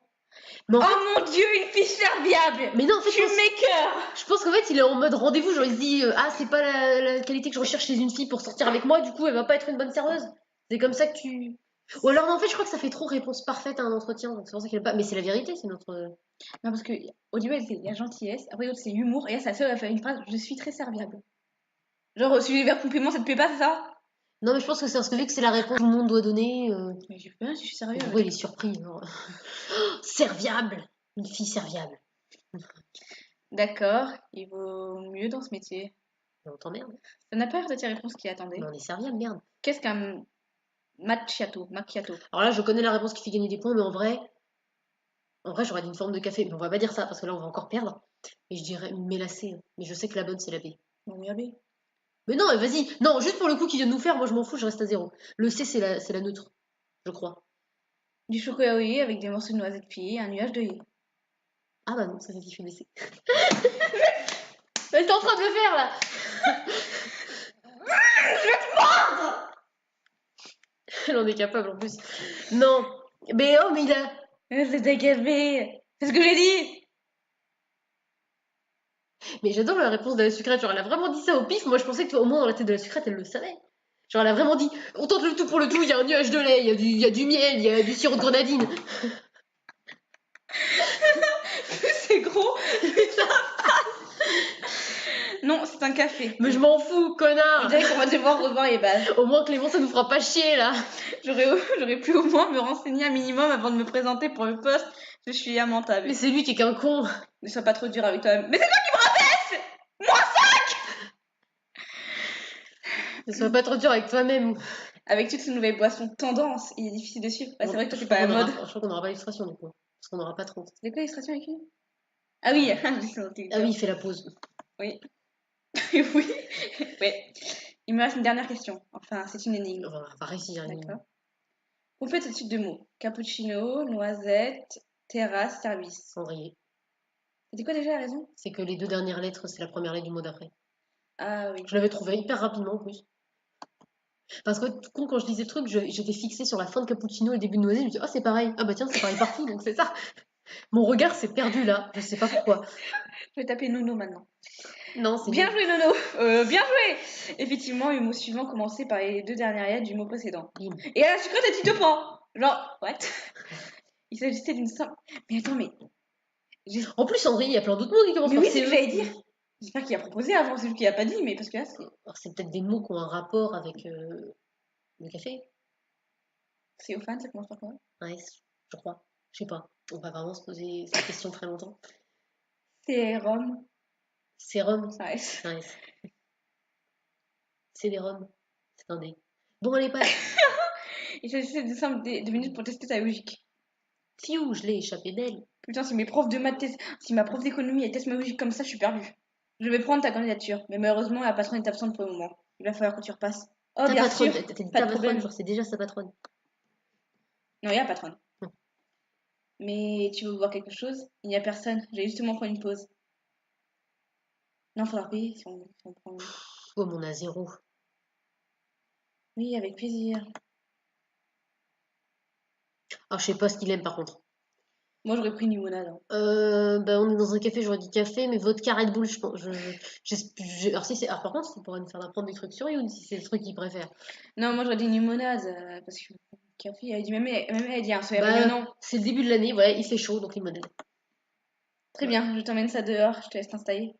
Mais en fait, Oh mon dieu, une fille serviable! mais non, en fait, Tu m'écœures! je pense qu'en fait, il est en mode rendez-vous. Genre, il se dit, ah, c'est pas la qualité que je recherche chez une fille pour sortir avec moi, du coup, elle va pas être une bonne serveuse. C'est comme ça que tu. Ou alors, non, en fait, je crois que ça fait trop réponse parfaite à un entretien. Donc c'est pour ça qu'elle aime pas. Mais c'est la vérité, c'est notre. Non, parce que au début, il y a gentillesse, après l'autre, c'est humour, et là, sa sœur, elle fait une phrase, je suis très serviable. Genre, si les verbes compléments, ça te plaît pas, c'est ça? Non, mais je pense que c'est parce que vu que c'est la réponse que tout le monde doit donner. Mais j'ai pas, je suis sérieux. Pourquoi il est surpris, genre. Serviable! Une fille serviable. D'accord, il vaut mieux dans ce métier. Mais on t'emmerde. Ça n'a pas l'air de tes réponses qu'il attendait. Mais on est serviable, merde. Qu'est-ce qu'un macchiato? Macchiato. Alors là, je connais la réponse qui fait gagner des points, mais en vrai, j'aurais dit une forme de café. Mais on va pas dire ça, parce que là, on va encore perdre. Et je dirais une mélacée. Mais je sais que la bonne, c'est la B. Bon, regardez. Mais non, mais vas-y. Non, juste pour le coup qu'il vient de nous faire, moi, je m'en fous, je reste à 0. Le C, c'est la neutre. Je crois. Du chocolat au lait avec des morceaux de noisettes pilées et un nuage de lait. Ah bah non, ça c'est qui fait baisser. Mais t'es en train de le faire, là! Elle en est capable en plus. Non. Mais oh, mais il a. C'est ta café. C'est ce que j'ai dit. Mais j'adore la réponse de la sucrète. Genre, elle a vraiment dit ça au pif. Moi, je pensais que toi, au moins, dans la tête de la sucrète, elle le savait. Genre, elle a vraiment dit on tente le tout pour le tout. Il y a un nuage de lait, il y a du miel, il y a du sirop de grenadine. C'est gros. Non, c'est un café. Mais je m'en fous, On connard. dirait qu'on va devoir revoir les bases. Au moins, Clément, ça nous fera pas chier là. J'aurais pu au moins me renseigner un minimum avant de me présenter pour le poste. Je suis lamentable. Mais c'est lui qui est qu'un con. Ne sois pas trop dur avec toi-même. Mais c'est toi qui me rabaisse. Moi, Ne sois pas trop dur avec toi-même. avec toutes ces nouvelles boissons tendance, il est difficile de suivre. Bah, c'est vrai que toi, t'es pas à la mode. Je crois qu'on n'aura pas l'illustration du coup. Parce qu'on n'aura pas 30. C'est quoi l'illustration avec lui? Ah oui, Ah oui, il fait la pause. Oui. Oui. Ouais. Il me reste une dernière question. Enfin, c'est une énigme. On va réussir. D'accord. Complète cette suite de mots. Cappuccino, noisette, terrasse, service. Cendrier. C'était quoi déjà la raison? C'est que les deux dernières lettres, c'est la première lettre du mot d'après. Ah oui. Je l'avais trouvé hyper rapidement en plus. Parce que tout con, quand je lisais le truc, j'étais fixée sur la fin de cappuccino et le début de noisette. Je me dis, oh, c'est pareil. Ah bah tiens, c'est pareil partout, donc c'est ça. Mon regard s'est perdu là. Je sais pas pourquoi. Je vais taper Nono maintenant. Non, c'est Bien nul. joué Nono. Bien joué. Effectivement, le mot suivant commençait par les deux dernières lettres du mot précédent. Bim. Et à la sucrète, elle t'y te prend. Genre, what? Il s'agissait d'une simple... Mais attends, mais... En plus, Cendrier, il y a plein d'autres mots qui commencent Mais par oui, c'est ce que CE. j'allais dire. J'espère qu'il a proposé avant, c'est lui qui a pas dit, mais parce que là, c'est... Alors, c'est peut-être des mots qui ont un rapport avec le café. C'est au fan, ça commence par quoi? Ouais, je crois. Je sais pas. On va vraiment se poser cette question très longtemps. C'est Rome. Sérum. Ouais. Ouais. C'est des roms. C'est un dé. Bon, allez, passe. Il s'agissait de simple de minutes pour tester ta logique. Fiou, je l'ai échappé d'elle. Putain, si mes profs de maths si ma prof d'économie elle teste ma logique comme ça, je suis perdue. Je vais prendre ta candidature, mais malheureusement la patronne est absente pour le moment. Il va falloir que tu repasses. Oh, Ta bien patronne, sûr, t'as dit pas ta de patronne, problème. genre c'est déjà sa patronne. Non, il y a patronne. Hum. Mais tu veux voir quelque chose? Il n'y a personne, j'ai justement pris une pause. Non, faudra payer si on prend. Oh, mon a zéro. Oui, avec plaisir. Ah, je sais pas ce qu'il aime par contre. Moi j'aurais pris une limonade. Hein. Bah, on est dans un café, j'aurais dit café, mais vodka Red Bull, je pense. Alors, si c'est. Alors, par contre, ça pourrait nous faire apprendre des trucs sur Youn si c'est le truc qu'il préfère. Non, moi j'aurais dit une limonade, parce que le café, elle dit même elle a dit un soyez Bah, non. c'est le début de l'année, ouais, il fait chaud, donc limonade. Très bien, je t'emmène ça dehors, je te laisse t'installer.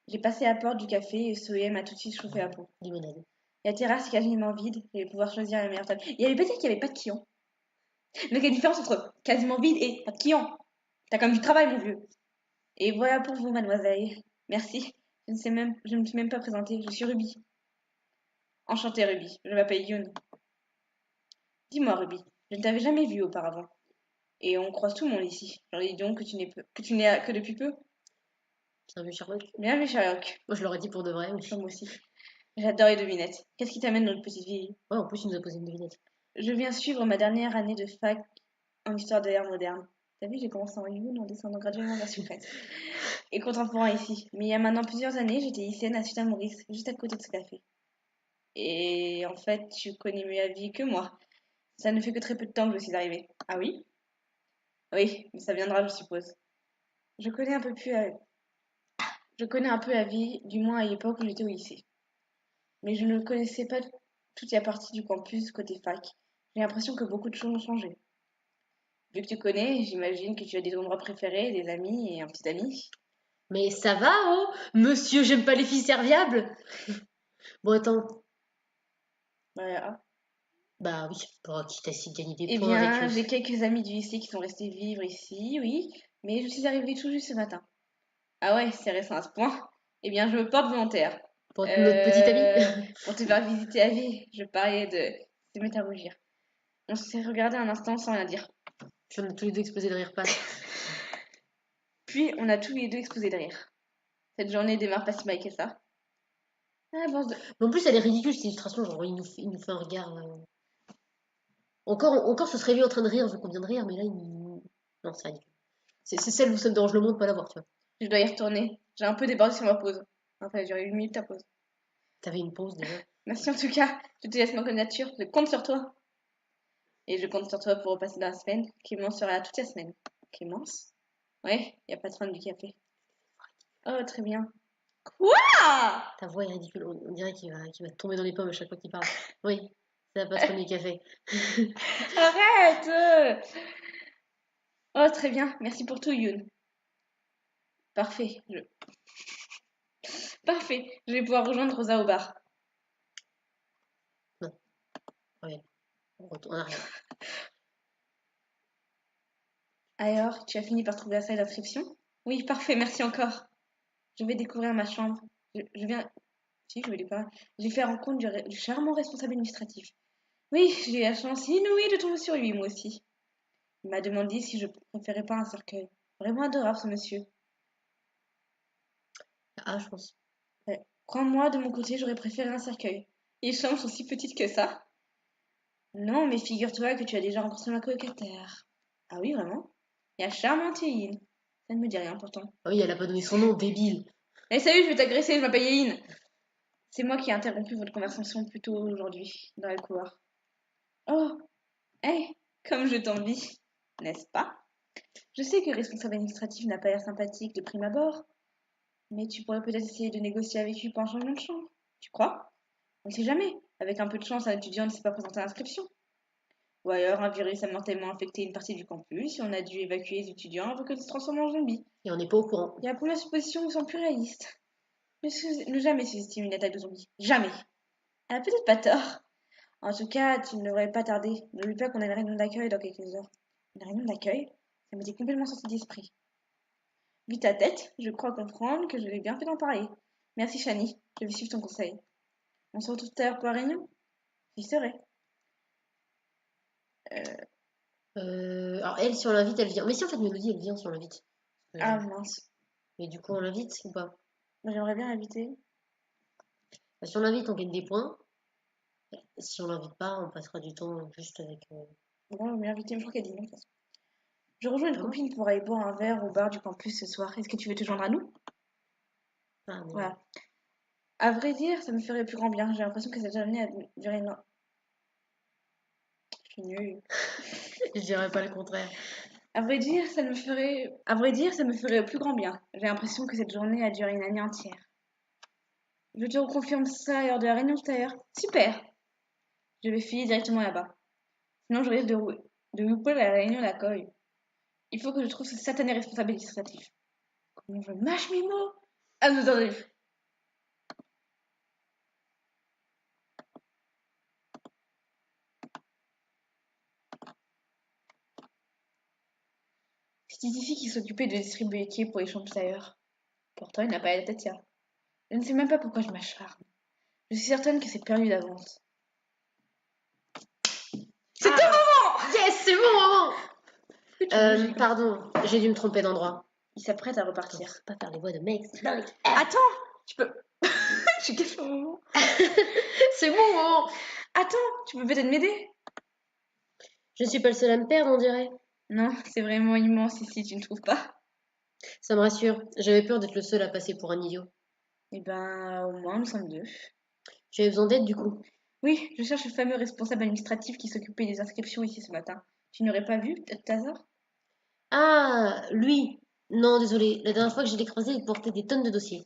J'ai passé la porte du café et Soé m'a tout de suite chauffé la peau. Limonade. La terrasse est quasiment vide, je vais pouvoir choisir la meilleure table. Il avait pas dit qu'il n'y avait pas de clients. Donc il y a une différence entre quasiment vide et pas de clients. T'as quand même du travail, mon vieux. Et voilà pour vous, mademoiselle. Merci. Je ne me suis même pas présentée, je suis Ruby. Enchantée, Ruby. Je m'appelle Yoon. Dis-moi, Ruby, je ne t'avais jamais vue auparavant. Et on croise tout le monde ici. J'en ai dit donc que tu n'es que depuis peu. C'est un vieux Sherlock. Bienvenue, Sherlock. Moi, je l'aurais dit pour de vrai. Comme moi aussi. J'adore les devinettes. Qu'est-ce qui t'amène dans notre petite ville? Ouais, en plus, il nous a posé une devinette. Je viens suivre ma dernière année de fac en histoire de l'ère moderne. T'as vu, j'ai commencé en Youn en descendant graduellement vers sucrète. Et contemporain ici. Mais il y a maintenant plusieurs années, j'étais lycéenne à Sutin-Maurice, juste à côté de ce café. Et en fait, tu connais mieux la vie que moi. Ça ne fait que très peu de temps que je suis arrivée. Ah oui? Oui, mais ça viendra, je suppose. Je connais un peu plus la... Je connais un peu la vie, du moins à l'époque où j'étais au lycée. Mais je ne connaissais pas toute la partie du campus côté fac. J'ai l'impression que beaucoup de choses ont changé. Vu que tu connais, j'imagine que tu as des endroits préférés, des amis et un petit ami. Mais ça va, oh monsieur, j'aime pas les filles serviables. Bon, attends. Voilà. Bah oui, bah, quitte à essayer de gagner des Eh points avec bien, eux. j'ai quelques amis du lycée qui sont restés vivre ici, oui, mais je suis arrivée tout juste ce matin. Ah ouais, c'est récent à ce point. Eh bien, je me porte volontaire. Pour notre petite amie. Pour te faire visiter la vie, je parlais de se mettre à rougir. On s'est regardé un instant sans rien dire. Puis on a tous les deux explosé de rire pas. Puis, on a tous les deux explosé de rire. Cette journée démarre pas si mal que ça. Ah, bon, Mais en plus, elle est ridicule cette illustration. Genre, il nous fait un regard. Encore, ce serait lui en train de rire vu qu'on vient de rire, mais là, il. Non, c'est ridicule. C'est celle où ça me dérange le monde de pas l'avoir, tu vois. je dois y retourner. J'ai un peu débordé sur ma pause. Enfin, j'ai duré 1 minute ta pause. T'avais une pause déjà. Merci en tout cas. Je te laisse ma candidature. Je compte sur toi. Et je compte sur toi pour repasser dans la semaine. Clémence sera là toute la semaine. Clémence? Ouais, y a pas de fin du café. Oh, très bien. Quoi? Ta voix est ridicule. On dirait qu'il va tomber dans les pommes à chaque fois qu'il parle. Oui, c'est la patronne du café. Arrête! Oh, très bien. Merci pour tout, Youn. Parfait. Parfait. Je vais pouvoir rejoindre Rosa au bar. Non, ouais, on retourne en arrière. Alors, tu as fini par trouver la salle d'inscription? Oui, parfait. Merci encore. Je vais découvrir ma chambre. Je viens. Si, je vais découvrir. J'ai fait rencontre du charmant responsable administratif. Oui, j'ai eu la chance inouïe de tomber sur lui, moi aussi. Il m'a demandé si je préférais pas un cercueil. Vraiment adorable, ce monsieur. Ah, je pense. Ouais. Crois-moi, de mon côté, j'aurais préféré un cercueil. Les chambres sont si petites que ça. Non, mais figure-toi que tu as déjà rencontré ma colocataire. Ah oui, vraiment? Il y a charmante Yéline. Ça ne me dit rien pourtant. Ah oui, elle a pas donné son nom, débile. Eh salut, je vais t'agresser, je m'appelle Yéline. C'est moi qui ai interrompu votre conversation plus tôt aujourd'hui, dans le couloir. Oh, hé, comme je t'envie, n'est-ce pas? Je sais que le responsable administratif n'a pas l'air sympathique de prime abord, mais tu pourrais peut-être essayer de négocier avec lui pour un changement de chambre. Tu crois? On ne sait jamais. Avec un peu de chance, un étudiant ne s'est pas présenté à l'inscription. Ou alors, un virus a mortellement infecté une partie du campus et on a dû évacuer les étudiants avant qu'ils se transforment en zombies. Et on n'est pas au courant. Il y a première supposition qui sont plus réalistes. Ne jamais sous-estimer une attaque de zombies. Jamais. Elle a peut-être pas tort. En tout cas, tu ne devrais pas tarder. N'oublie pas qu'on a une réunion d'accueil dans quelques heures. Une réunion d'accueil? Ça m'était complètement sorti d'esprit. Vu ta tête, je crois comprendre que je l'ai bien fait d'en parler. Merci, Shani. Je vais suivre ton conseil. On se retrouve tout à l'heure pour la réunion? J'y serai. Alors, elle, si on l'invite, elle vient. Mais si, en fait, Mélodie, elle vient si on l'invite. Ah mince. Mais du coup, on l'invite ou pas? J'aimerais bien l'inviter. Bah, si on l'invite, on gagne des points. Si on l'invite pas, on passera du temps juste avec. Bon, je vais l'inviter, mais je crois qu'elle dit non. De toute façon. Je rejoins une Ah bon? copine pour aller boire un verre au bar du campus ce soir. Est-ce que tu veux te joindre à nous? Ah, mais Voilà. À vrai dire, ça me ferait le plus grand bien. J'ai l'impression que cette journée a duré une... Je suis nulle. je dirais pas le contraire. À vrai dire, ça me ferait le plus grand bien. J'ai l'impression que cette journée a duré une année entière. Je te reconfirme ça lors de la réunion tout à l'heure. Super! Je vais filer directement là-bas. Sinon, je risque de louper la réunion d'accueil. Il faut que je trouve ce satané responsable administratif. Comment je mâche mes mots? Ah, nous en vu. C'est Tiffy qui s'occupait de distribuer les quais pour les chambres tailleurs. Pourtant, il n'a pas aidé Tatia. Je ne sais même pas pourquoi je m'acharne. Je suis certaine que c'est perdu d'avance. C'est ton moment! Yes, c'est bon, maman! Que tu bouges, Igor. Pardon, j'ai dû me tromper d'endroit. Il s'apprête à Attends, repartir. faut pas faire les voix de mec. Non, mais- Attends! Tu peux... Je gâche mon moment. c'est bon, maman! Attends, tu peux peut-être m'aider? Je ne suis pas le seul à me perdre, on dirait. Non, c'est vraiment immense ici, tu ne trouves pas? Ça me rassure. J'avais peur d'être le seul à passer pour un idiot. Eh ben, au moins, nous sommes deux. Tu avais besoin d'aide, du coup? Oui, je cherche le fameux responsable administratif qui s'occupait des inscriptions ici ce matin. Tu n'aurais pas vu, peut-être hasard? Ah, lui! Non, désolé. La dernière fois que je l'ai croisé, il portait des tonnes de dossiers.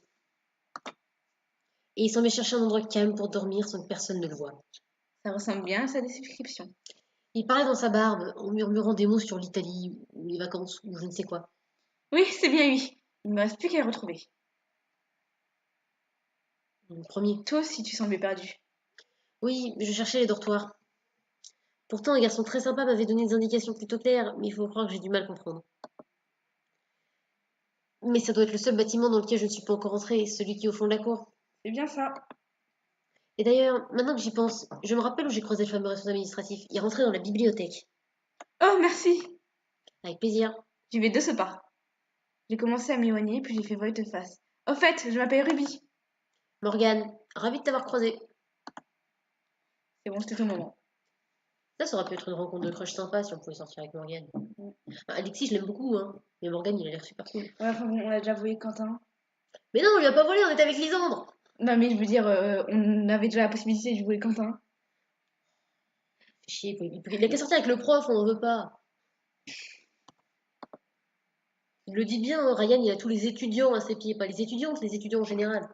Et il semblait chercher un endroit calme pour dormir sans que personne ne le voie. Ça ressemble bien à sa description. Il parlait dans sa barbe, en murmurant des mots sur l'Italie, ou les vacances, ou je ne sais quoi. Oui, c'est bien lui. Il ne me reste plus qu'à le retrouver. Promis. Toi aussi, tu semblais perdu. Oui, je cherchais les dortoirs. Pourtant, un garçon très sympa m'avait donné des indications plutôt claires, mais il faut croire que j'ai du mal à comprendre. Mais ça doit être le seul bâtiment dans lequel je ne suis pas encore entrée, celui qui est au fond de la cour. C'est bien ça. Et d'ailleurs, maintenant que j'y pense, je me rappelle où j'ai croisé le fameux responsable administratif. Il rentrait dans la bibliothèque. Oh, merci. Avec plaisir. J'y vais de ce pas. J'ai commencé à m'éloigner, puis j'ai fait volte-face. Au fait, je m'appelle Ruby. Morgane, ravi de t'avoir croisé. C'est bon, c'était ton moment. Ça aurait pu être une rencontre de crush sympa si on pouvait sortir avec Morgane. Alexis, je l'aime beaucoup, hein. Mais Morgane, il a l'air super cool. Ouais, enfin bon, on a déjà voué Quentin. Mais non, on lui a pas volé, on était avec Lisandre. Non, mais je veux dire, on avait déjà la possibilité de jouer Quentin. Chier, quoi. Il a qu'à sortir avec le prof, on en veut pas. Il le dit bien, hein, Ryan, il a tous les étudiants à ses pieds, pas les étudiantes, les étudiants en général.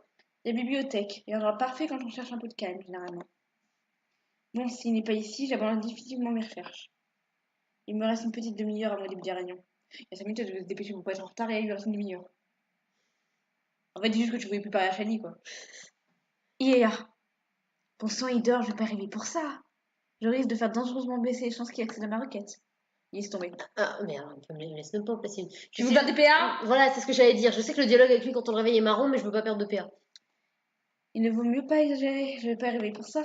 La bibliothèque. Il y a un endroit parfait quand on cherche un peu de calme, généralement. Bon, s'il n'est pas ici, j'abandonne définitivement mes recherches. Il me reste une petite demi-heure à mon début de la réunion. Il y a 5 minutes, je vais se dépêcher pour pas être en retard et il lui reste une demi-heure. En fait, dis juste que tu voulais plus parler à Shani, quoi. IA. Bon sang, il dort, je vais pas arriver pour ça. Je risque de faire dangereusement baisser les chances qu'il accède à ma requête. Il est tombé. Ah, merde, il me laisse même pas en placer une. Tu veux perdre des PA? Voilà, c'est ce que j'allais dire. Je sais que le dialogue avec lui quand on le réveille est marrant, mais je veux pas perdre de PA. Il ne vaut mieux pas exagérer, je vais pas arriver pour ça.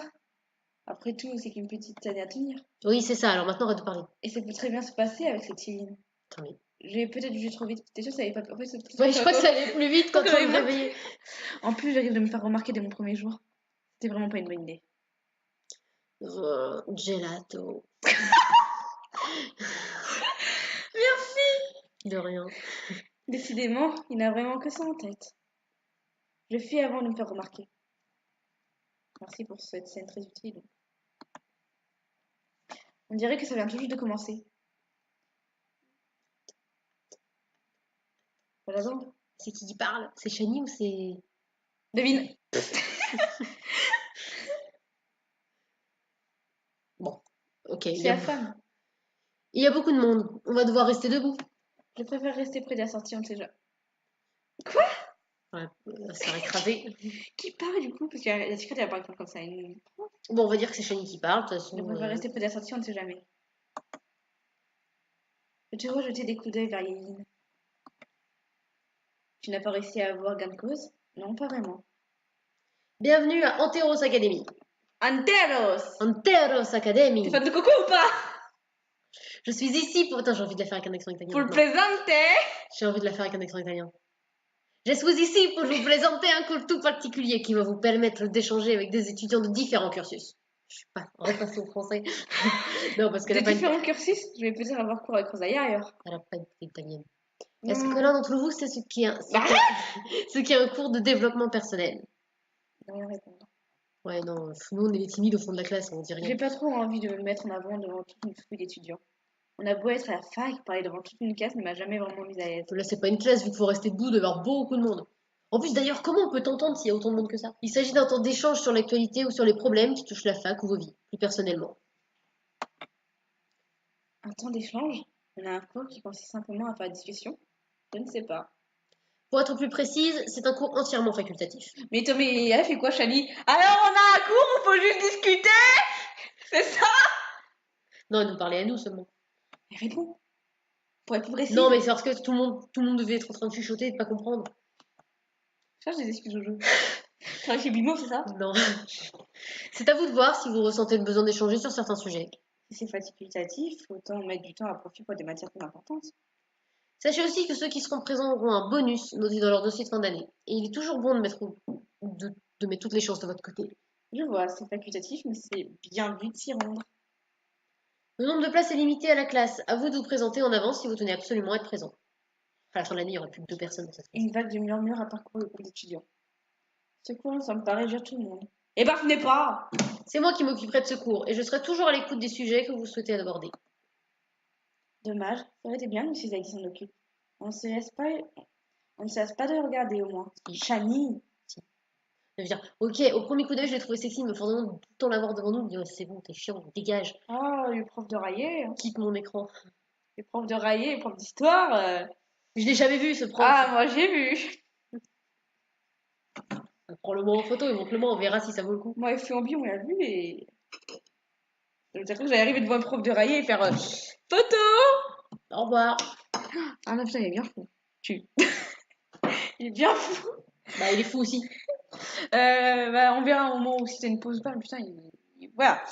Après tout, c'est qu'une petite année à tenir. Oui, c'est ça, alors maintenant arrête de parler. Et ça peut très bien se passer avec cette Céline. Attends, mais... J'ai peut-être jugé trop vite. T'es sûr que ça allait pas... En fait, Ouais, je crois que ça allait plus vite quand on le réveillait. En plus, j'arrive de me faire remarquer dès mon premier jour. C'était vraiment pas une bonne idée. Gelato. Merci. De rien. Décidément, il n'a vraiment que ça en tête. Je fais avant de me faire remarquer. Merci pour cette scène très utile. On dirait que ça vient tout juste de commencer. Voilà donc. C'est qui parle? C'est Shani ou c'est... Devine. Bon, ok. C'est la femme. Il y a beaucoup de monde. On va devoir rester debout. Je préfère rester près de la sortie, on ne sait jamais. Ouais, ça va écraser. Qui parle du coup? Parce que la secrétaire elle parle comme ça. Bon, on va dire que c'est Shani qui parle, de toute Je façon. préfère rester près de la sortie, on ne sait jamais. Je te rejeter des coups d'œil vers Yéline. Tu n'as pas réussi à avoir gain de cause? Non, pas vraiment. Bienvenue à Anteros Academy. Anteros! Anteros Academy. T'es fan de Coco ou pas? Je suis ici pour... Attends, j'ai envie de la faire avec un accent italien. Pour le maintenant. présenter! J'ai envie de la faire avec un accent italien. Je suis ici pour vous présenter un cours tout particulier qui va vous permettre d'échanger avec des étudiants de différents cursus. Je suis pas repassée au français. Non, parce qu'elle De a pas différents cursus, je vais peut-être avoir cours avec Rosaïa ailleurs. Elle a pas été italienne. Est-ce que l'un d'entre vous sait ce qui est un cours de développement personnel? Rien répondre. Ouais, non, nous on est les timides au fond de la classe, on dit rien. J'ai pas trop envie de me mettre en avant devant toute une foule d'étudiants. On a beau être à la fac, parler devant toute une classe ne m'a jamais vraiment mise à l'aise. Là, c'est pas une classe, vu qu'il faut rester debout, il doit y avoir beaucoup de monde. En plus, d'ailleurs, comment on peut t'entendre s'il y a autant de monde que ça? Il s'agit d'un temps d'échange sur l'actualité ou sur les problèmes qui touchent la fac ou vos vies, plus personnellement. Un temps d'échange? On a un cours qui consiste simplement à faire la discussion? Je ne sais pas. Pour être plus précise, c'est un cours entièrement facultatif. Mais Tommy, elle fait quoi, Chani? Alors on a un cours, on peut juste discuter? C'est ça? Non, elle nous parlait à nous seulement. Mais réponds. Pour être plus précis. Non, mais c'est parce que tout le monde devait être en train de chuchoter et de pas comprendre. Cherche des excuses au jeu. Travaille chez Bimo, c'est ça? Non. C'est à vous de voir si vous ressentez le besoin d'échanger sur certains sujets. Si c'est facultatif, autant mettre du temps à profit pour des matières plus importantes. Sachez aussi que ceux qui seront présents auront un bonus noté dans leur dossier de fin d'année. Et il est toujours bon de mettre toutes les chances de votre côté. Je vois, c'est facultatif, mais c'est bien vu de s'y rendre. Le nombre de places est limité à la classe. À vous de vous présenter en avance si vous tenez absolument à être présent. À la fin de l'année, il n'y aura plus que 2 personnes dans cette classe. Une vague de murmures a parcouru le groupe d'étudiants. Ce cours, ça me paraît réjouir tout le monde. Eh ben, venez pas! C'est moi qui m'occuperai de ce cours et je serai toujours à l'écoute des sujets que vous souhaitez aborder. Dommage, ça aurait été bien que Mrs. Agui s'en occupe. On ne se laisse pas de regarder au moins. Chani! Je veux dire, ok, au premier coup d'œil, je l'ai trouvé sexy, mais pendant tout le temps l'avoir devant nous, me dire c'est bon, t'es chiant, dégage, Ah, le prof de railler. quitte mon écran. Les profs de railler, les profs d'histoire. Je l'ai jamais vu ce prof. Ah, moi j'ai vu. Prends-le-moi en photo et montre-le-moi, on verra si ça vaut le coup. Moi, FUMB, on l'a vu et. J'ai cru que j'allais arriver devant un prof de railler et faire photo! Au revoir. Ah non, putain, il est bien fou. Tu. Il est bien fou. Bah, il est fou aussi. Bah, on verra un moment où si t'as une pause ou pas, mais putain, voilà.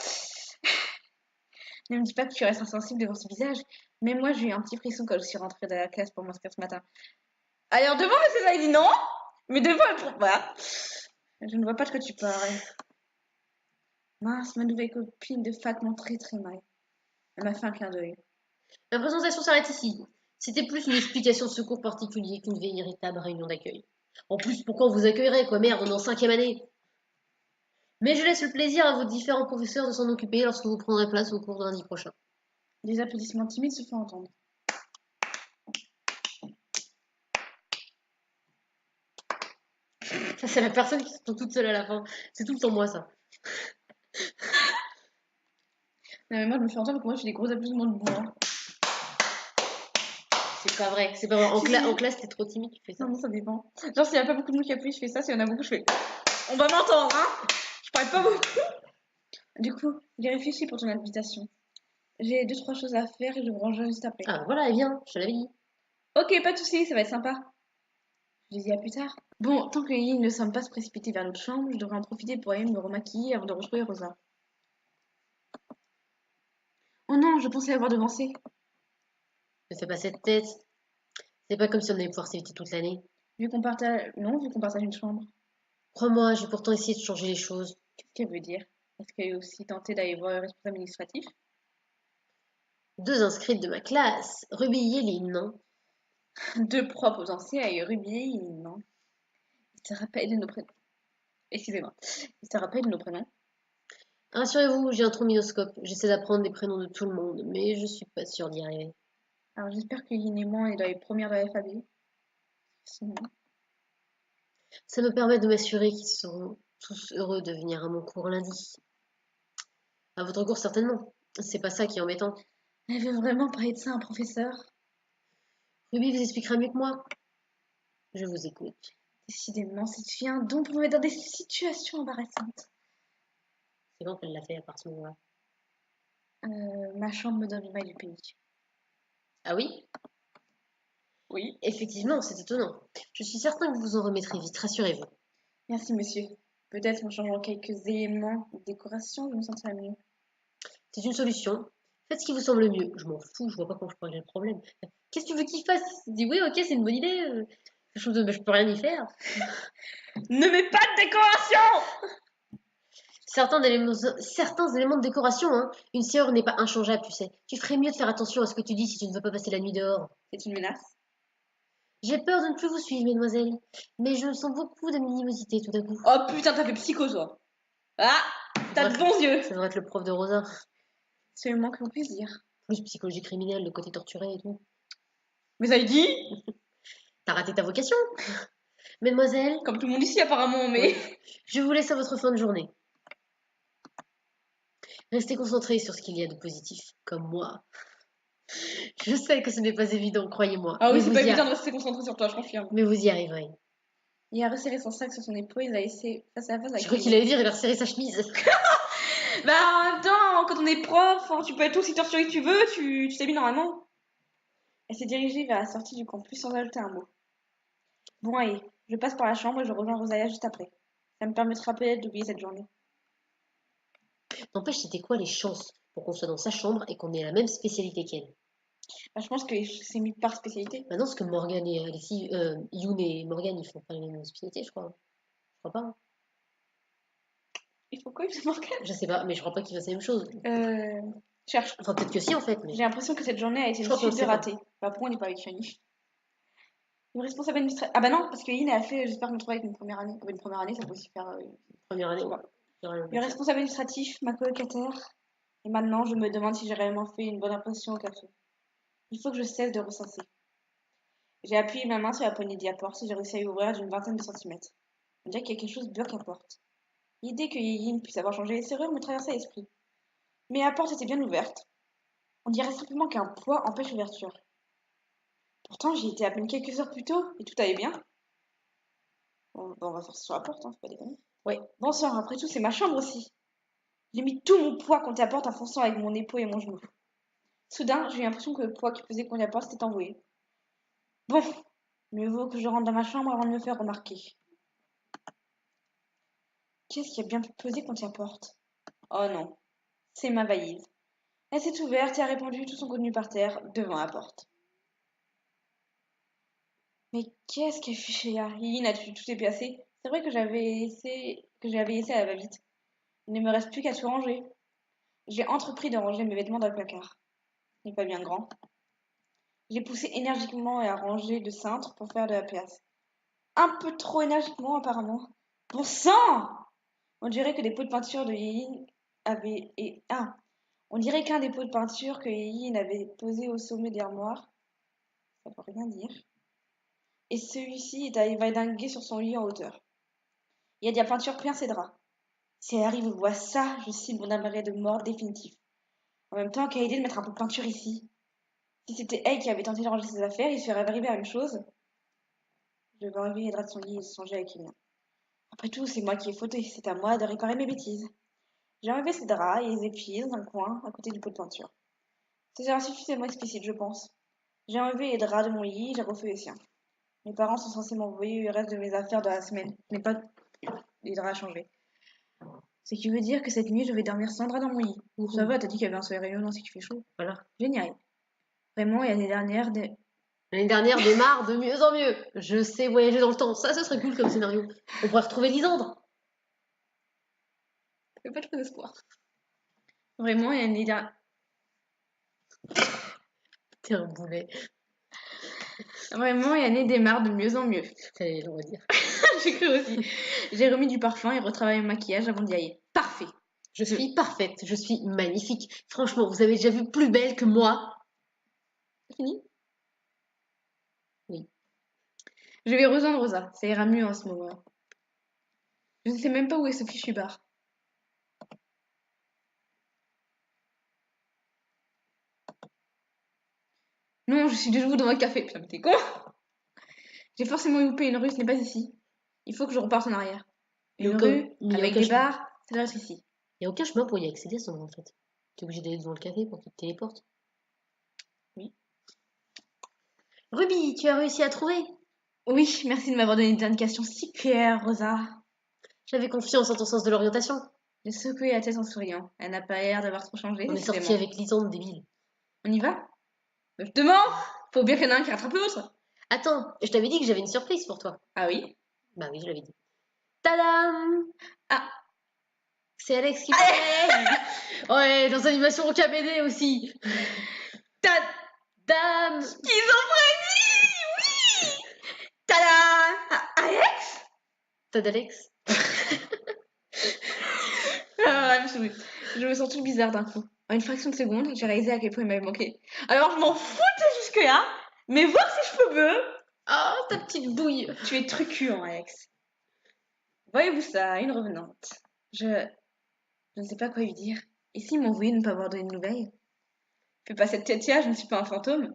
Ne me dis pas que tu restes insensible devant ce visage. Même moi, j'ai eu un petit frisson quand je suis rentrée dans la classe pour m'inscrire ce matin. Alors, devant Mrs. Heidi, non, mais devant le prof, voilà. Je ne vois pas de quoi tu parles. Mince, ma nouvelle copine de fac m'en très très mal. Elle m'a fait un clin d'œil. La présentation s'arrête ici. C'était plus une explication de ce cours particulier qu'une véritable réunion d'accueil. En plus, pourquoi on vous accueillerait, quoi, merde, on est en 5e année. Mais je laisse le plaisir à vos différents professeurs de s'en occuper lorsque vous prendrez place au cours de lundi prochain. Des applaudissements timides se font entendre. Ça, c'est la personne qui se trouve toute seule à la fin. C'est tout le temps moi, ça. Non, mais moi, je me fais entendre que moi, je fais des gros applaudissements de bois. C'est pas vrai, c'est pas vrai. En, Si, si. en classe, t'es trop timide, tu fais ça. Non, non, ça dépend. Genre, s'il n'y a pas beaucoup de monde qui appuie, je fais ça. S'il y en a beaucoup, je fais. On va m'entendre, hein. Je parle pas beaucoup. Du coup, j'ai réfléchi pour ton invitation. J'ai 2-3 choses à faire et je vous rangerai juste après. Ah, voilà, elle vient, je te l'avais dit. Ok, pas de soucis, ça va être sympa. Je vous dis à plus tard. Bon, tant que Yin ne semble pas se précipiter vers notre chambre, je devrais en profiter pour aller me remaquiller avant de retrouver Rosa. Oh non, je pensais l'avoir devancée. Ne fais pas cette tête. C'est pas comme si on allait pouvoir s'éviter toute l'année. Vu qu'on partage... Non, vu qu'on partage une chambre. Crois-moi, j'ai pourtant essayé de changer les choses. Qu'est-ce qu'elle veut dire? Est-ce qu'elle est aussi tentée d'aller voir le responsable administratif? 2 inscrites de ma classe. Ruby et Lynn, non? 2 profs potentiels à Ruby, non. Il se rappelle de nos prénoms. Excusez-moi. Il se rappelle de nos prénoms. Rassurez-vous, j'ai un trombinoscope. J'essaie d'apprendre les prénoms de tout le monde, mais je suis pas sûre d'y arriver. Alors j'espère que Yin et moi, on est dans les premières de l'alphabet. Sinon... Ça me permet de m'assurer qu'ils seront tous heureux de venir à mon cours lundi. À votre cours, certainement. C'est pas ça qui est embêtant. Elle veut vraiment parler de ça à un professeur? Ruby vous expliquera mieux que moi. Je vous écoute. Décidément, cette fille a un don pour me mettre dans des situations embarrassantes. C'est quand qu'elle l'a fait à part ce moment-là? Ma chambre me donne le mal du pays. Ah oui? Oui. Effectivement, c'est étonnant. Je suis certain que vous en remettrez vite, rassurez-vous. Merci, monsieur. Peut-être en changeant quelques éléments de décoration, je me sentirai mieux. C'est une solution. Faites ce qui vous semble le mieux. Je m'en fous, je vois pas comment je peux régler le problème. Qu'est-ce que tu veux qu'il fasse? Il dit oui, ok, c'est une bonne idée. Je peux rien y faire. Ne mets pas de décoration! Certains éléments de décoration, hein. Une serrure n'est pas inchangeable, tu sais. Tu ferais mieux de faire attention à ce que tu dis si tu ne veux pas passer la nuit dehors. C'est une menace. J'ai peur de ne plus vous suivre, mesdemoiselles. Mais je sens beaucoup d'animosité tout à coup. Oh putain, t'as fait psycho, toi. Ah, t'as de bons yeux. Ça devrait être le prof de Rosa. C'est le moins que l'on puisse dire. Plus psychologie criminelle, le côté torturé et tout. Mais ça y dit, T'as raté ta vocation. Mesdemoiselles, comme tout le monde ici apparemment, mais... oui, je vous laisse à votre fin de journée. Restez concentrés sur ce qu'il y a de positif, comme moi. Je sais que ce n'est pas évident, croyez-moi. Ah oui, Mais c'est vous pas y évident de rester concentré sur toi, je confirme. Mais vous y arriverez. Il a resserré son sac sur son épaule, il a laissé face à face Je avec crois lui. qu'il allait dire, il a resserré sa chemise. Bah en même temps, quand on est prof, hein, tu peux être aussi torturé que tu veux, tu t'habilles normalement. Elle s'est dirigée vers la sortie du campus sans ajouter un mot. Bon allez, je passe par la chambre et je rejoins Rosalia juste après. Ça me permettra peut-être d'oublier cette journée. N'empêche, c'était quoi les chances pour qu'on soit dans sa chambre et qu'on ait la même spécialité qu'elle? Bah, je pense que c'est mis par spécialité. Maintenant, ce que Morgane et Alexis, Youn et Morgane, ils font pas les mêmes spécialités, je crois. Je crois pas, hein. Il faut quoi, il me manque? Je sais pas, mais je crois pas qu'ils fassent la même chose. Euh... Cherche. Enfin, peut-être que si, en fait, mais J'ai l'impression que cette journée a été je une crois qu'on le suite de sait pas. ratés. Bah pourquoi on n'est pas avec Fanny? Une responsable administrative. Ah bah non, parce que Yin a fait j'espère me trouver avec une première année. Une première année, ça peut aussi faire. Première Je année, sais ouais. pas. Il y aura le Le même. responsable administratif, ma colocataire. Et maintenant, je me demande si j'ai réellement fait une bonne impression au café. Il faut que je cesse de recenser. J'ai appuyé ma main sur la poignée de la porte et j'ai réussi à l'ouvrir d'une vingtaine de centimètres. On dirait qu'il y a quelque chose bloque la porte. L'idée que Yin puisse avoir changé les serrures me traversait l'esprit. Mais la porte était bien ouverte. On dirait simplement qu'un poids empêche l'ouverture. Pourtant, j'y étais à peine quelques heures plus tôt et tout allait bien. Bon, on va forcer sur la porte, hein, faut pas déconner. Ouais, bon sang, après tout, c'est ma chambre aussi. J'ai mis tout mon poids contre la porte en fonçant avec mon épaule et mon genou. Soudain, j'ai eu l'impression que le poids qui pesait contre la porte s'était envolé. Bon, mieux vaut que je rentre dans ma chambre avant de me faire remarquer. Qu'est-ce qui a bien pu peser contre la porte? Oh non, c'est ma valise. Elle s'est ouverte et a répandu tout son contenu par terre, devant la porte. Mais qu'est-ce qu'elle fait chez Harry? As-tu tout déplacé? C'est vrai que j'avais essayé à la va-vite. Il ne me reste plus qu'à tout ranger. J'ai entrepris de ranger mes vêtements dans le placard. Il n'est pas bien grand. J'ai poussé énergiquement et arrangé de cintre pour faire de la place. un peu trop énergiquement apparemment. Bon sang! On dirait que des pots de peinture de Yéyin avaient... On dirait qu'un des pots de peinture que Yéyin avait posé au sommet des armoires, ça peut rien dire, et celui-ci est allé valdinguer sur son lit en hauteur. Il y a de la peinture plein ses draps. Si elle arrive et voit ça, je signe mon arrêt de mort définitif. En même temps, quelle idée de mettre un peu de peinture ici. Si c'était elle qui avait tenté de ranger ses affaires, il serait arrivé à la même chose. Je vais enlever les draps de son lit et changer avec les miens. Après tout, c'est moi qui ai fauté, c'est à moi de réparer mes bêtises. J'ai enlevé ses draps et les ai pliés dans un coin à côté du pot de peinture. C'est suffisamment explicite, je pense. J'ai enlevé les draps de mon lit et j'ai refait les siens. Mes parents sont censés m'envoyer le reste de mes affaires de la semaine. Je n'ai pas les draps à changer. Ce qui veut dire que cette nuit, je vais dormir sans drap dans mon lit. Ça va, t'as dit qu'il y avait un soleil rayonnant, c'est qu'il fait chaud. Voilà. Génial. Vraiment, il y a des dernières... L'année dernière, démarre de mieux en mieux. Je sais voyager dans le temps. Ça, ce serait cool comme scénario. On pourrait retrouver Lisandre. J'ai pas trop d'espoir. Vraiment, il y a des dernières... T'es un boulet. Vraiment, il y a des démarre de mieux en mieux. C'est, on va dire. J'ai cru aussi. J'ai remis du parfum et retravaillé mon maquillage avant d'y aller. Parfait. Je suis parfaite. Je suis magnifique. Franchement, vous avez déjà vu plus belle que moi? Fini? Oui. Je vais rejoindre Rosa. Ça ira mieux en ce moment. Je ne sais même pas où est Sophie Chubard. Non, je suis de nouveau dans un café. Putain, mais t'es con? J'ai forcément loupé une rue, ce n'est pas ici. Il faut que je reparte en arrière. Une rue avec des bars, ça doit être ici. Il n'y a aucun chemin pour y accéder sans en fait. Tu es obligé d'aller devant le café pour qu'il te téléporte. Oui. Ruby, tu as réussi à trouver? Oui, merci de m'avoir donné une indication si claire, Rosa. J'avais confiance en ton sens de l'orientation. J'ai secoué la tête en souriant. Elle n'a pas l'air d'avoir trop changé, On est sorti décidément. avec Lisandre, débile. On y va? Justement, faut bien qu'il y en ait un qui rattrape l'autre. Attends, je t'avais dit que j'avais une surprise pour toi. Ah oui? Bah oui, je l'avais dit. Tadam! Ah, C'est Alex qui parlait! Ouais, dans animation en KBD aussi! ta- Dame! schizophrénie! Oui! Tada! Ah, Alex? T'as d'Alex? Ah, je me sens toute bizarre d'un coup. En une fraction de seconde, j'ai réalisé à quel point il m'avait manqué. Alors je m'en foutais jusque-là, mais voir ses cheveux bleus. Oh, ta petite bouille! Tu es truculent, Alex. Voyez-vous ça, une revenante. Je ne sais pas quoi lui dire. Et s'il m'envoyait de ne pas avoir donné de nouvelles? Fais pas cette tête-là, je ne suis pas un fantôme.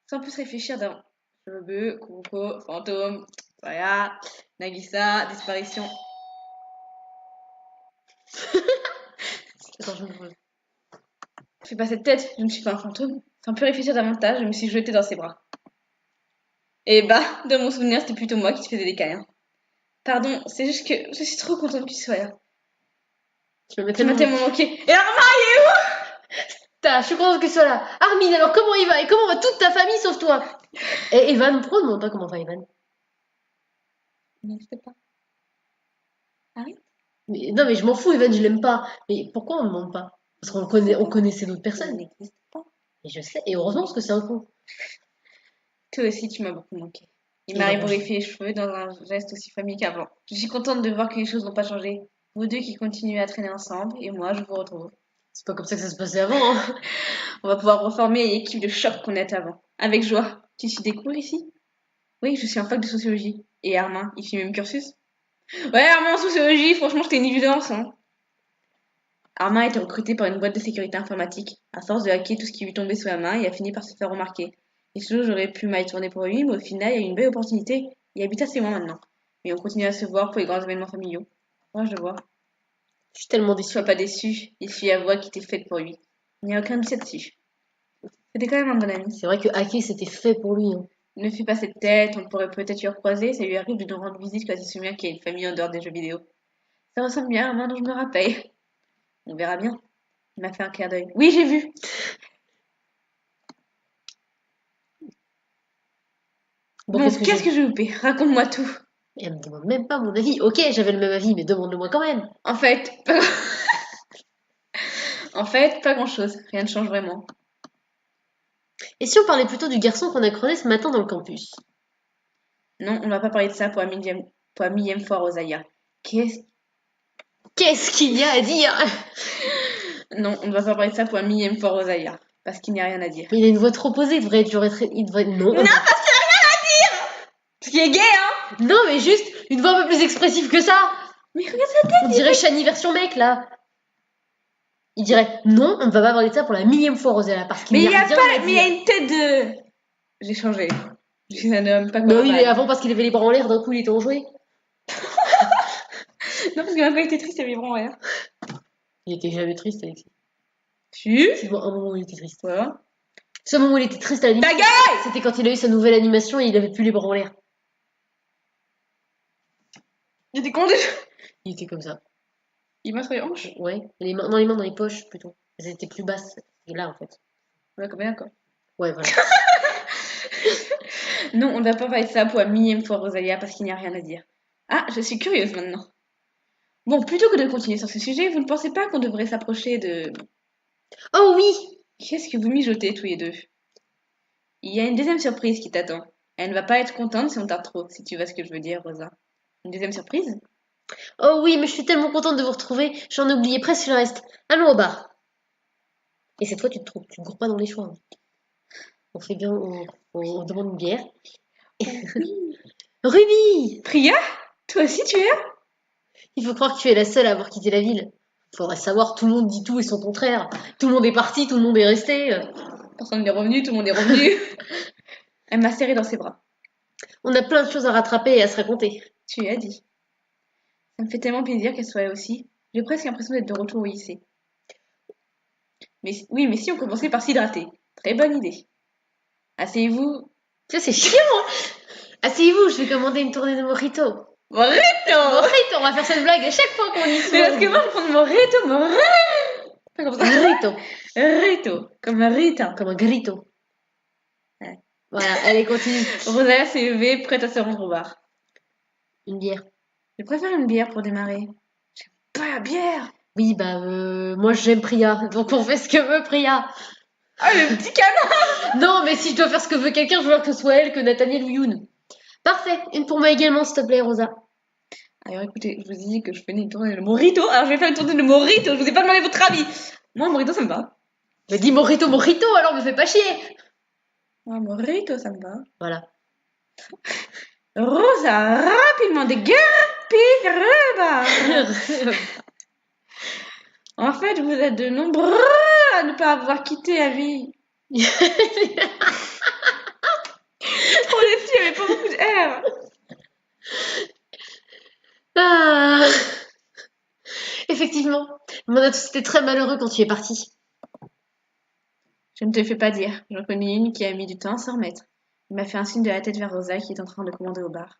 Sans plus réfléchir d'avant. Cheveux bleus, coco, fantôme, voilà, Nagisa, disparition. Attends, je me pose. Fais pas cette tête, je ne suis pas un fantôme. Sans plus réfléchir davantage, je me suis jetée dans ses bras. Et bah, dans mon souvenir, c'était plutôt moi qui te faisais des câlins. Pardon, c'est juste que je suis trop contente qu'il soit là. Tu me mets Tu m'as tellement... tellement manqué. Et Arma, Je suis contente que tu sois là. Armin, alors comment il va? Et comment va toute ta famille sauf toi? Et Evan, pourquoi on ne demande pas comment va Evan? il n'existe pas. Arrête. Mais, non, mais je m'en fous, Evan, je l'aime pas. Mais pourquoi on ne demande pas? Parce qu'on on connaissait d'autres Il personnes. n'existe pas. Et je sais, et heureusement parce que c'est un con. Toi aussi, tu m'as beaucoup manqué. Il Et m'a ben, ébouriffé les cheveux dans un geste aussi familier qu'avant. Je suis contente de voir que les choses n'ont pas changé. Vous deux qui continuez à traîner ensemble, et moi, je vous retrouve. c'est pas comme ça que ça se passait avant, hein. On va pouvoir reformer l'équipe de choc qu'on était avant. Avec joie. Tu suis des cours ici? Oui, je suis en fac de sociologie. Et Armin, il fait le même cursus? Ouais, Armin en sociologie, franchement, c'était une évidence, hein. Armin a été recruté par une boîte de sécurité informatique. À force de hacker tout ce qui lui tombait sous la main, il a fini par se faire remarquer. Et ce jour, j'aurais pu mal tourner pour lui, mais au final, il y a eu une belle opportunité. Il habite assez loin maintenant. Mais on continue à se voir pour les grands événements familiaux. Moi, je le vois. Je suis tellement déçue. Sois pas déçu, il suit la voie qui était faite pour lui. Il n'y a aucun doute là-dessus. C'était quand même un bon ami. C'est vrai que hacker c'était fait pour lui, hein. Ne fais pas cette tête, on pourrait peut-être y recroiser, ça lui arrive de nous rendre visite quand il se souvient qu'il y a une famille en dehors des jeux vidéo. Ça ressemble bien à un dont je me rappelle. On verra bien. Il m'a fait un clin d'œil. Oui, j'ai vu. Bon, Non, qu'est-ce que j'ai loupé? Raconte-moi tout. Elle me demande même pas mon avis. Ok, j'avais le même avis, mais demande-le-moi quand même. En fait, pas... en fait, pas grand-chose. Rien ne change vraiment. Et si on parlait plutôt du garçon qu'on a croisé ce matin dans le campus? Non, on va pas parler de ça pour la millième fois, Rosalia. Qu'est-ce... Qu'est-ce qu'il y a à dire? Non, on ne va pas parler de ça pour la millième fois, Rosalia. Parce qu'il n'y a rien à dire. Mais il a une voix trop posée, il devrait être genre il devrait. Non, Non, parce qu'il est gay, hein. non, mais juste une voix un peu plus expressive que ça. Mais regarde ça. On dirait Shani version mec là. Il dirait non, on ne va pas parler de ça pour la millième fois, Rosella, parce qu'il Mais n'y il y a a rien pas... à Mais il y a dire. une tête de... J'ai changé. Je suis un homme, pas comme Bah un oui, mais mâle. avant parce qu'il avait les bras en l'air, d'un coup il était enjoué. Non, parce que même quand il était triste, il avait les bras en l'air. Il était jamais triste, Alexis. Tu... C'est bon, un moment où il était triste. Quoi? Ce moment où il était triste à la limite, Ta gueule! c'était quand il a eu sa nouvelle animation et il avait plus les bras en l'air. J'étais con déjà. Il était comme ça. Il m'a sur les hanches. Ouais, les mains, non, les mains dans les poches plutôt. Elles étaient plus basses. Et là en fait. Ouais, combien, quoi. Ouais, voilà. Non, on ne va pas parler de ça pour la millième fois, Rosalia, parce qu'il n'y a rien à dire. Ah, je suis curieuse maintenant. Bon, plutôt que de continuer sur ce sujet, vous ne pensez pas qu'on devrait s'approcher de... Oh oui! Qu'est-ce que vous mijotez tous les deux? Il y a une deuxième surprise qui t'attend. Elle ne va pas être contente si on tarde trop, si tu vois ce que je veux dire, Rosa. Une deuxième surprise? Oh oui, mais je suis tellement contente de vous retrouver, j'en ai oublié presque le reste. Allons au bar. Et cette fois, tu te cours pas dans les choix, hein. On fait bien, on demande une bière. Oui. Ruby! Priya? Toi aussi tu es là? Il faut croire que tu es la seule à avoir quitté la ville. Faudrait savoir, tout le monde dit tout et son contraire. Tout le monde est parti, tout le monde est resté. Personne n'est revenu, tout le monde est revenu. Elle m'a serré dans ses bras. On a plein de choses à rattraper et à se raconter. Tu as dit. Ça me fait tellement plaisir qu'elle soit là aussi. J'ai presque l'impression d'être de retour au lycée. Mais oui, mais si on commençait par s'hydrater. Très bonne idée. Asseyez-vous. Tu sais, c'est chiant, hein. Asseyez-vous, je vais commander une tournée de mojito. Morito! Mojito, on va faire cette blague à chaque fois qu'on y Mais parce que moi je prends morito. Pas comme ça. Grito, Rito. Comme un Rita. comme un grito. Ouais. Voilà, allez, continue. Rosalia s'est levée, prête à se rendre au bar. Une bière. Je préfère une bière pour démarrer. J'aime pas la bière. Oui, bah, moi j'aime Priya, donc on fait ce que veut Priya. Ah, le petit canard! Non, mais si je dois faire ce que veut quelqu'un, je veux que ce soit elle que Nathaniel ou Youn. Parfait, une pour moi également, s'il te plaît, Rosa. Alors écoutez, je vous ai dit que je faisais une tournée de morito. Alors je vais faire une tournée de morito. Je vous ai pas demandé votre avis. Moi, morito, ça me va. Mais dis mojito, mojito, alors me fais pas chier. Ah, morito, ça me va. Voilà. Rosa, rapidement, des bar. En fait, vous êtes de nombreux à ne pas avoir quitté la vie. Oh, les filles avaient pas beaucoup d'air. Ah. Effectivement, on a tous été très malheureux quand tu es parti. Je ne te fais pas dire. J'en connais une qui a mis du temps à s'en remettre. Il m'a fait un signe de la tête vers Rosa qui est en train de commander au bar.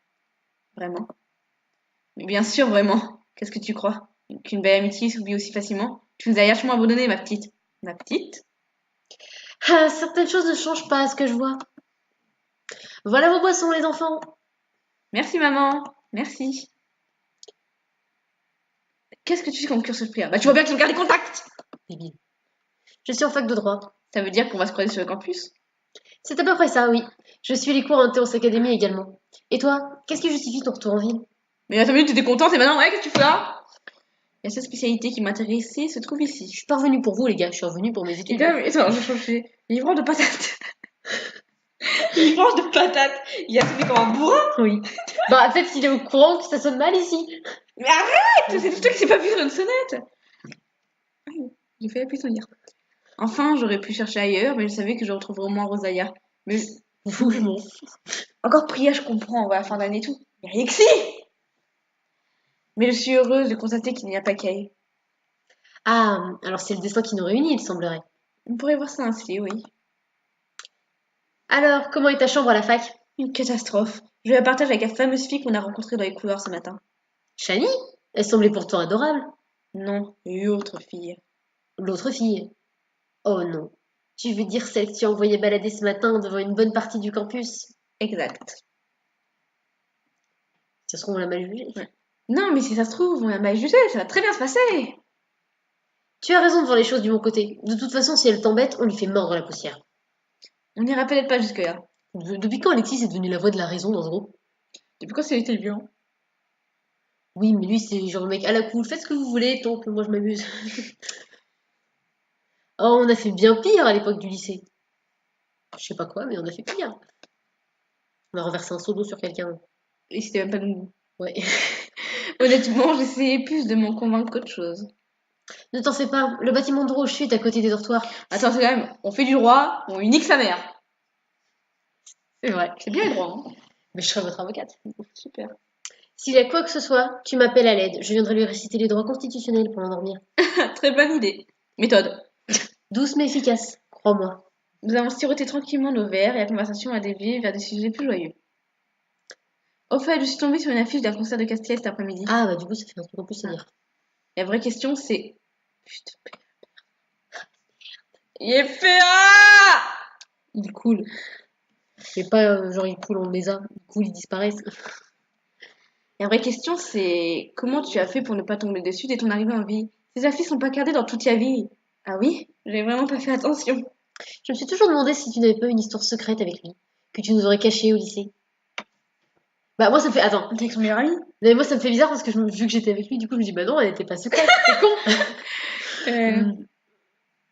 Vraiment? Mais bien sûr, vraiment. Qu'est-ce que tu crois? Qu'une belle amitié s'oublie aussi facilement? Tu nous as lâchement abandonné, ma petite. Ma petite? Ah, certaines choses ne changent pas à ce que je vois. Voilà vos boissons, les enfants. Merci, maman. Merci. Qu'est-ce que tu fais comme cursus prière? Bah, tu vois bien que tu me gardes contact. Débile. Je suis en fac de droit. Ça veut dire qu'on va se croiser sur le campus? C'est à peu près ça, oui. Je suis les cours en Théos Academy également. Et toi, qu'est-ce qui justifie ton retour en ville? Mais il y a 5 minutes, t'étais contente et maintenant, ouais, qu'est-ce que tu fais là? La seule spécialité qui m'intéressait se trouve ici. Je suis pas revenue pour vous, les gars. Je suis revenue pour mes Et études. là, mais attends, je change. Livreur de patates. Livreur de patates. Il a sonné comme un bourrin. Oui. Bah, peut-être qu'il est au courant que ça sonne mal ici. Mais arrête! C'est toi qui sais pas vivre une sonnette. J'ai fait appuyer son dire. Enfin, j'aurais pu chercher ailleurs, mais je savais que je retrouverais au moins Rosalia. Mais Vous, je m'en fous. encore Priya, je comprends, on va à la fin d'année et tout. Mais Alexis! Mais je suis heureuse de constater qu'il n'y a pas qu'elle. Ah, alors c'est le destin qui nous réunit, il semblerait. On pourrait voir ça ainsi, oui. Alors, comment est ta chambre à la fac? Une catastrophe. Je la partage avec la fameuse fille qu'on a rencontrée dans les couloirs ce matin. Shani? Elle semblait pourtant adorable. Non, une autre fille. L'autre fille. Oh non. Tu veux dire celle que tu as envoyée balader ce matin devant une bonne partie du campus? Exact. Ça se trouve, on l'a mal jugée. Ouais. Non, mais si ça se trouve, on l'a mal jugé, ça va très bien se passer. Tu as raison de voir les choses du bon côté. De toute façon, si elle t'embête, on lui fait mordre la poussière. On n'ira peut-être pas jusque-là. Depuis quand Alexis est devenu la voix de la raison dans ce groupe? Et pourquoi c'est été bien? Oui, mais lui, c'est genre le mec à la cool. Faites ce que vous voulez, tant que moi je m'amuse. Oh, on a fait bien pire à l'époque du lycée. Je sais pas quoi, mais on a fait pire. On a renversé un seau d'eau sur quelqu'un. Et c'était même pas de nous. Ouais. Honnêtement, j'essayais plus de m'en convaincre qu'autre chose. Ne t'en fais pas, le bâtiment de Rochut est à côté des dortoirs. Attends, c'est quand même, on fait du droit, on unique sa mère. C'est vrai. C'est bien le droit, hein. Mais je serai votre avocate. Super. S'il y a quoi que ce soit, tu m'appelles à l'aide. Je viendrai lui réciter les droits constitutionnels pour l'endormir. Très bonne idée. Méthode. Douce mais efficace, crois-moi. Nous avons siroté tranquillement nos verres et la conversation a dévié vers des sujets plus joyeux. Au fait, je suis tombée sur une affiche d'un concert de Castiel cet après-midi. Ah, bah du coup, ça fait un truc en plus à Ah. dire. La vraie question, c'est... Putain. Il est fait ah Il coule. Mais pas genre il coule, on les a. Il coule, ils disparaissent. La vraie question, c'est... Comment tu as fait pour ne pas tomber dessus dès ton arrivée en vie? Ces affiches sont pas gardées dans toute ta vie. Ah oui? J'ai vraiment pas fait attention. Je me suis toujours demandé si tu n'avais pas une histoire secrète avec lui, que tu nous aurais cachée au lycée. Bah moi ça me fait... Attends. T'es avec son meilleur ami? Mais moi ça me fait bizarre parce que vu que j'étais avec lui, du coup je me dis bah non, elle n'était pas secrète, c'est con.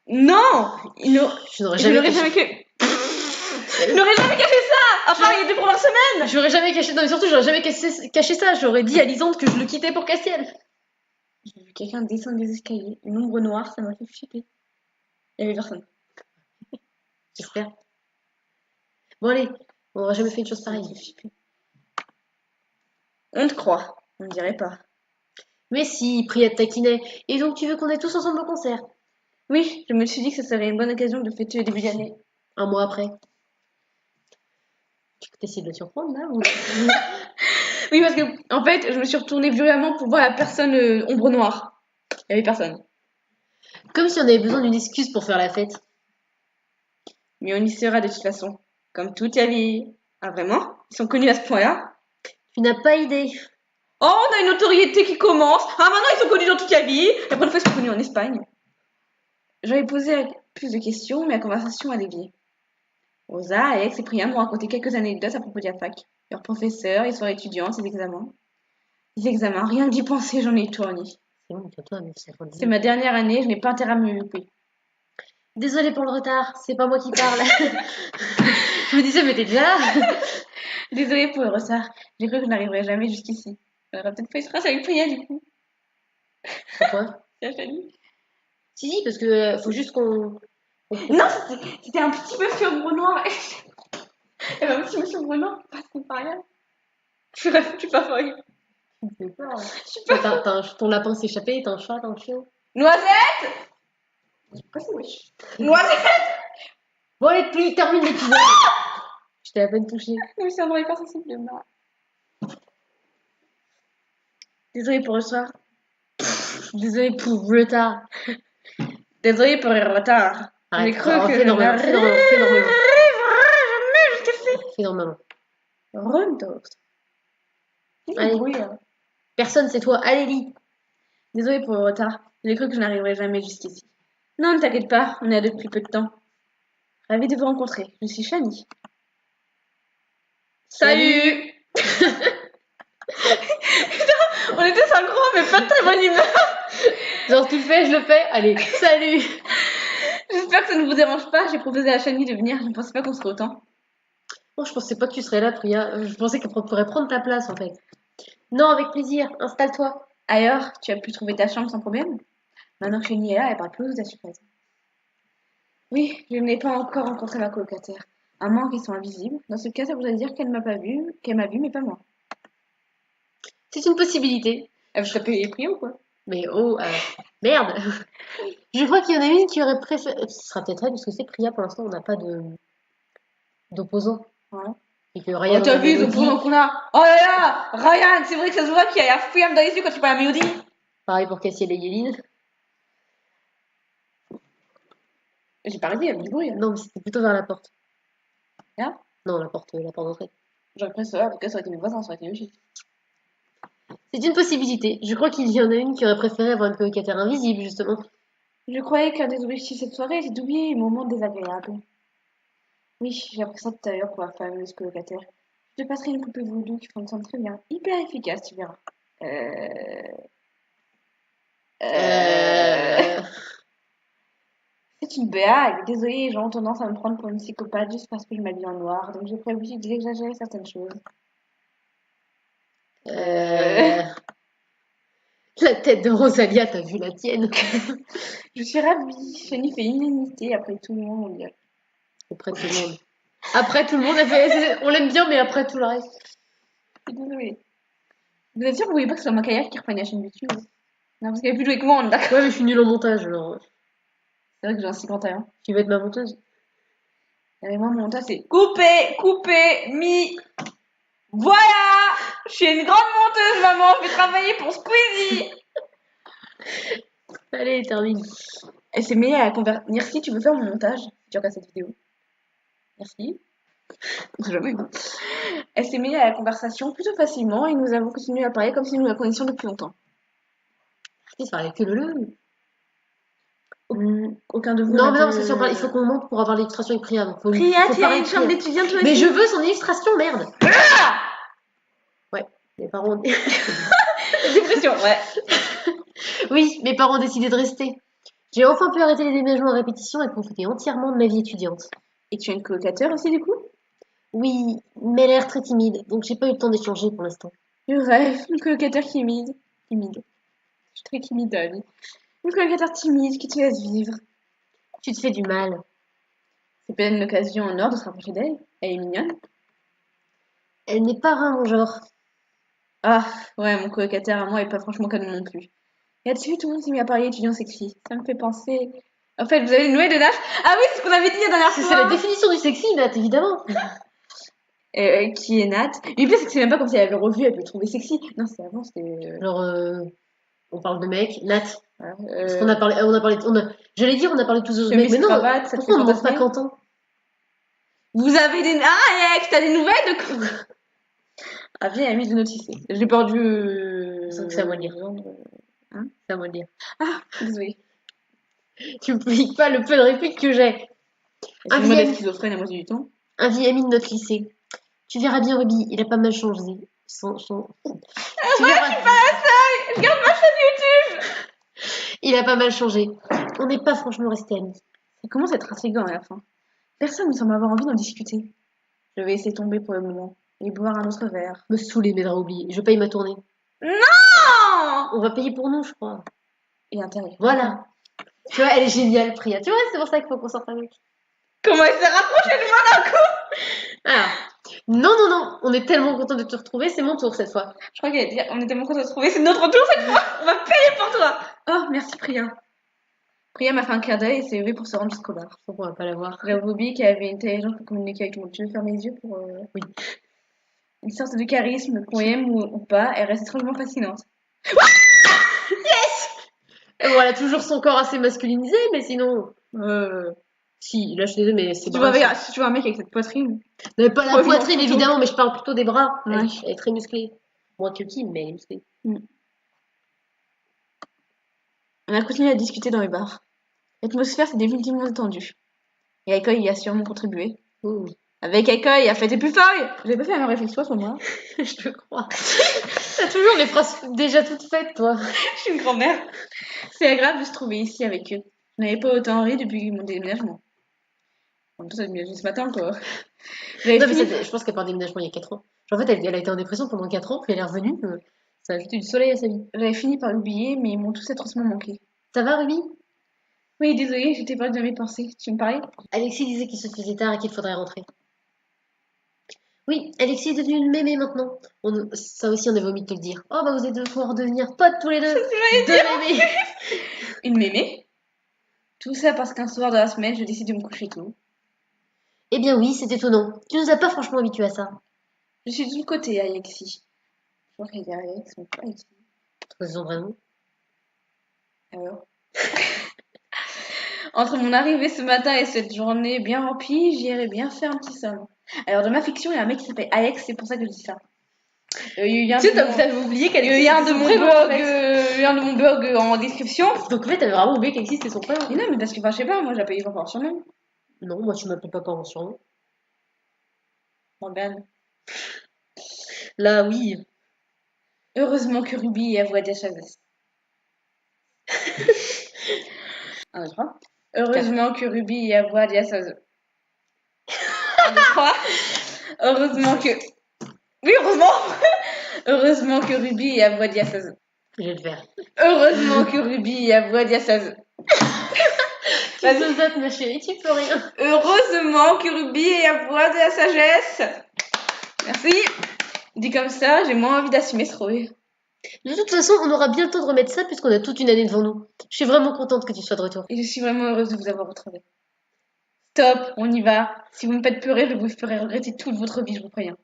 Non! Je n'aurais Je jamais n'aurais caché. jamais que... Je n'aurais jamais caché ça! À part il y a 2 premières semaines! J'aurais jamais caché. Non mais surtout j'aurais jamais caché ça. J'aurais dit à Lisande que je le quittais pour Castiel. J'ai vu quelqu'un descendre des escaliers, une ombre noire, ça m'a fait flipper. Il y avait personne. J'espère. Bon allez, on n'aura jamais fait une chose Ça m'a pareille. fait flipper. On te croit, on ne dirait pas. Mais si, Priya te taquinait. Et donc tu veux qu'on aille tous ensemble au concert? Oui, je me suis dit que ce serait une bonne occasion de fêter le début d'année. Un mois après. Tu essaies de le surprendre là ou... Oui, parce que, en fait, je me suis retournée violemment pour voir la personne ombre noire. Il y avait personne. Comme si on avait besoin d'une excuse pour faire la fête. Mais on y sera de toute façon. Comme toute la vie. Ah, vraiment? Ils sont connus à ce point-là? Tu n'as pas idée. Oh, on a une notoriété qui commence. Ah, maintenant ils sont connus dans toute la vie. La première fois, ils sont connus en Espagne. J'avais posé plus de questions, mais la conversation a dévié. Rosa, Alex et Priya m'ont raconté quelques anecdotes à propos de la fac. Leurs professeurs, les soirées étudiantes, les examens. Les examens, rien que d'y penser, j'en ai étourdi. C'est bon, toi, mais c'est C'est ma dernière année, je n'ai pas intérêt à me louper. Désolée pour le retard, c'est pas moi qui parle. Je me disais, mais t'es déjà là? Désolée pour le retard, j'ai cru que je n'arriverais jamais jusqu'ici. J'aurais peut-être fait exprès avec Priya du coup. Pourquoi? C'est la famille. Si, parce que faut juste qu'on... Non, c'était un petit monsieur au gros noir. Et un petit monsieur au gros noir, pas son pareil. Je suis pas folle. Tu me fais peur. Je suis pas. Ton lapin s'est échappé, t'as un chat, t'as un chien. Noisette! Pas si wesh. Noisette! Bon, allez, plus, termine l'épisode. Je t'ai à peine touché. Oui, c'est un vrai hyper sensible de moi. Désolée pour le soir. Désolée pour le retard. Désolée pour le retard. J'ai Arrête, cru que fais je normalement, fais normalement. n'arriverais jamais jusqu'ici. Fais normalement. Rondos. Allez. Bruit, hein. Personne, c'est toi. Allez, lis. Désolée pour le retard. J'ai cru que je n'arriverais jamais jusqu'ici. Non, ne t'inquiète pas, on est là depuis peu de temps. Ravie de vous rencontrer. Je suis Shani. Salut. On était synchro, mais pas de très bonne humeur. Genre, tu le fais, je le fais. Allez, salut. J'espère que ça ne vous dérange pas. J'ai proposé à Shani de venir. Je ne pensais pas qu'on serait autant. Bon, je pensais pas que tu serais là, Priya. Je pensais qu'elle pourrait prendre ta place, en fait. Non, avec plaisir. Installe-toi. Ailleurs, tu as pu trouver ta chambre sans problème. Maintenant que Shani est là, elle parle plus de ta surprise. Oui, je n'ai pas encore rencontré ma colocataire. À moins qu'elle soit invisible. Dans ce cas, ça voudrait dire qu'elle m'a pas vu, qu'elle m'a vu, mais pas moi. C'est une possibilité. Elle veut se taper les prix ou quoi? Mais oh, merde. Je crois qu'il y en a une qui aurait préféré... Ce sera peut-être elle, parce que c'est Priya, pour l'instant, on n'a pas d'opposant. Ouais. Et que Ryan, Oh, t'as vu les Mélodie, opposants qu'on a? Oh là là! Ryan, c'est vrai que ça se voit qu'il y a la fouille dans les yeux quand tu parles à Mélodie. pareil pour Cassiel et Yéline. J'ai pas arrêté, il y a du bruit. Non, mais c'était plutôt vers la porte. Là? Non, la porte d'entrée. J'aurais pris cela, parce que ça aurait été mes voisins, ça aurait été logique. C'est une possibilité. Je crois qu'il y en a une qui aurait préféré avoir une colocataire invisible, justement. Je croyais qu'un des objectifs de cette soirée était d'oublier les moments désagréables. Oui, j'ai appris ça tout à l'heure pour la fameuse colocataire. Je te passerai une poupée voodoo qui fonctionne très bien. Hyper efficace, tu verras. Euh... C'est une blague. Désolée, les gens ont tendance à me prendre pour une psychopathe juste parce que je m'habille en noir. Donc j'ai prévu d'exagérer certaines choses. euh, La tête de Rosalia, t'as vu la tienne? Je suis ravie. Fanny fait unanimité après tout le monde, on dirait. Après tout le monde. Après tout le monde, on l'aime bien, mais après tout le reste. Je suis désolée. Vous êtes sûr que vous voulez pas que ce soit ma carrière qui reprenne la chaîne YouTube? Non, parce qu'elle est plus douée que moi, on est d'accord. Ouais, mais je suis nulle en montage, alors. C'est vrai que j'ai un si grand talent. Tu veux être ma monteuse? Et moi, mon montage, c'est couper, couper, mis. Voilà! Je suis une grande monteuse, maman. Je vais travailler pour Squeezie. Allez, termine. Elle s'est mêlée à la conversation. Merci, tu veux faire mon montage si tu regardes cette vidéo? Merci. Jamais. Elle s'est mêlée à la conversation plutôt facilement et nous avons continué à parler comme si nous la connaissions depuis longtemps. Arrêtez de faire la queue leu. Aucun de vous Non, n'a mais non, de- c'est sûr, il faut qu'on monte pour avoir l'illustration avec Priya. Donc Priya, faut tu as parler une de chambre Priya. d'étudiant toi Mais aussi? je veux son illustration, merde. Ah! Ouais, mes parents. Dépression, ouais. Oui, mes parents ont décidé de rester. J'ai enfin pu arrêter les déménagements à répétition et profiter entièrement de ma vie étudiante. Et tu as une colocataire aussi du coup? Oui, mais elle a l'air très timide, donc j'ai pas eu le temps d'échanger pour l'instant. Je rêve, une colocataire timide. Timide. Je suis très timide dans la vie. Une colocataire timide qui te laisse vivre. Tu te fais du mal. C'est peut-être une occasion en or de se rapprocher d'elle. Elle est mignonne. Elle n'est pas rare mon genre. Ah, ouais, mon colocataire à moi est pas franchement canon non plus. Là-dessus, tout le monde s'est mis à parler étudiant sexy. Ça me fait penser. En fait, vous avez une nouvelle de Nash? Ah oui, c'est ce qu'on avait dit la dernière C'est la fois! définition du sexy, Nat, évidemment. Qui est Nat. Et le pire, c'est que c'est même pas comme si elle avait revu, elle peut le trouver sexy. Non, c'était avant, c'était. Genre, on parle de mec, Nat. Voilà. Parce qu'on a parlé, j'allais dire, on a parlé tous de mecs, Chemise, mais non, cravate, ça te fait pourquoi on ne demande pas fantasmer? Quentin? Vous avez des. Ah, Alex, t'as des nouvelles de quoi? Ah, vieille amie de noticer. J'ai perdu. C'est à moi de lire. Hein? C'est à moi de lire. Ah, désolée. Tu me piques pas le peu de répliques que j'ai. Un Excuse-moi d'être vieil, schizophrène la moitié du temps. un vieil ami de notre lycée. Tu verras bien, Ruby, il a pas mal changé. Tu verras. Je garde ma chaîne YouTube! Il a pas mal changé. On n'est pas franchement restés amis. Ça commence à être intriguant à la fin. Personne ne semble avoir envie d'en discuter. Je vais laisser tomber pour le moment et boire un autre verre. Me saouler, mais oublier. Je paye ma tournée. Non! On va payer pour nous, je crois. Et intérêt. Voilà. Tu vois, elle est géniale, Priya. Tu vois, c'est pour ça qu'il faut qu'on sorte avec. Comment elle s'est rapprochée de moi d'un coup? Alors, non, on est tellement content de te retrouver, c'est mon tour cette fois. Je crois qu'elle a dit on est tellement contents de se trouver, c'est notre tour cette fois! On va payer pour toi! Oh, merci Priya. Priya m'a fait un clin d'œil et s'est levée pour se rendre jusqu'au bar. Je crois qu'on va pas la voir. J'avais oublié qu'elle avait une intelligence pour communiquer avec tout le monde. Tu veux fermer les yeux pour. Oui. Une sorte de charisme, qu'on aime ou pas, elle reste étrangement fascinante. Et bon, elle a toujours son corps assez masculinisé, mais sinon. Si, là je suis désolée, mais c'est Si bras. tu vois un mec avec cette poitrine. Mais pas la Ouais, poitrine, non, évidemment, mais je parle plutôt des bras. Ouais. Elle est très musclée. Moins que Kim, mais elle est musclée. On a continué à discuter dans les bars. L'atmosphère s'est définitivement détendue. Et Aikoy y a sûrement contribué. Ouh. Avec Aikoy, la fête est plus folle! J'avais pas fait la même réflexion à ce moment-là. Je te crois. T'as toujours les phrases déjà toutes faites, toi. Je suis une grand-mère. C'est agréable de se trouver ici avec eux. Je n'avais pas autant ri depuis mon déménagement. En même temps, ça a déménagé ce matin, quoi. J'avais Non, mais fini... je pense qu'elle part déménagement il y a 4 ans. Genre, en fait, elle a été en dépression pendant 4 ans, puis elle est revenue. Ça a ajouté du soleil à sa vie. J'avais fini par l'oublier, mais ils m'ont tous atrocement manqué. Ça va, Ruby? Oui, désolée, j'étais perdue dans mes pensées. Tu me parlais? Alexis disait qu'il se faisait tard et qu'il faudrait rentrer. Oui, Alexis est devenu une mémé maintenant. Ça aussi, on avait omis de te le dire. Oh, bah vous allez devoir devenir potes tous les deux. Deux mémés. Une mémé? Tout ça parce qu'un soir de la semaine, je décide de me coucher tôt. Eh bien oui, c'est étonnant. Tu nous as pas franchement habitués à ça. Je suis du côté Alexis. Je crois qu'il y a Alex, mais pas Alexis. C'est son vrai nom. Alors? Entre mon arrivée ce matin et cette journée bien remplie, j'irais bien faire un petit somme. Alors, dans ma fiction, il y a un mec qui s'appelle Alex, c'est pour ça que je dis ça. Il y a un Tu sais, de mon- t'avais oublié il qu'Alexis y a un c'était de son mon prénom, en blog, fait. il y a un de mon blog en description. Donc en fait, t'avais vraiment oublié qu'Alexis c'était son prénom. Mais non, mais parce que, enfin, je sais pas, moi j'appelle les gens par leur surnom. Non, moi tu m'appelles pas par mon surnom. Morgane. Là, oui. Heureusement que Ruby est à voix d'Achazès. 1, 2, 3. Heureusement que Ruby est à voix d'Achazès. 1, 2, 3. Heureusement que... Oui, heureusement. Heureusement que Ruby est à voix d'Achazès. Je vais le faire. Heureusement que Ruby est à voix d'Achazès. Tu te ma chérie, tu peux rien. Heureusement que Ruby est à voix de la sagesse. Merci. Dit comme ça, j'ai moins envie d'assumer ce rôle. De toute façon, on aura bien le temps de remettre ça puisqu'on a toute une année devant nous. Je suis vraiment contente que tu sois de retour. Et je suis vraiment heureuse de vous avoir retrouvé. Stop, on y va. Si vous me faites pleurer, je vous ferai regretter toute votre vie, je vous préviens.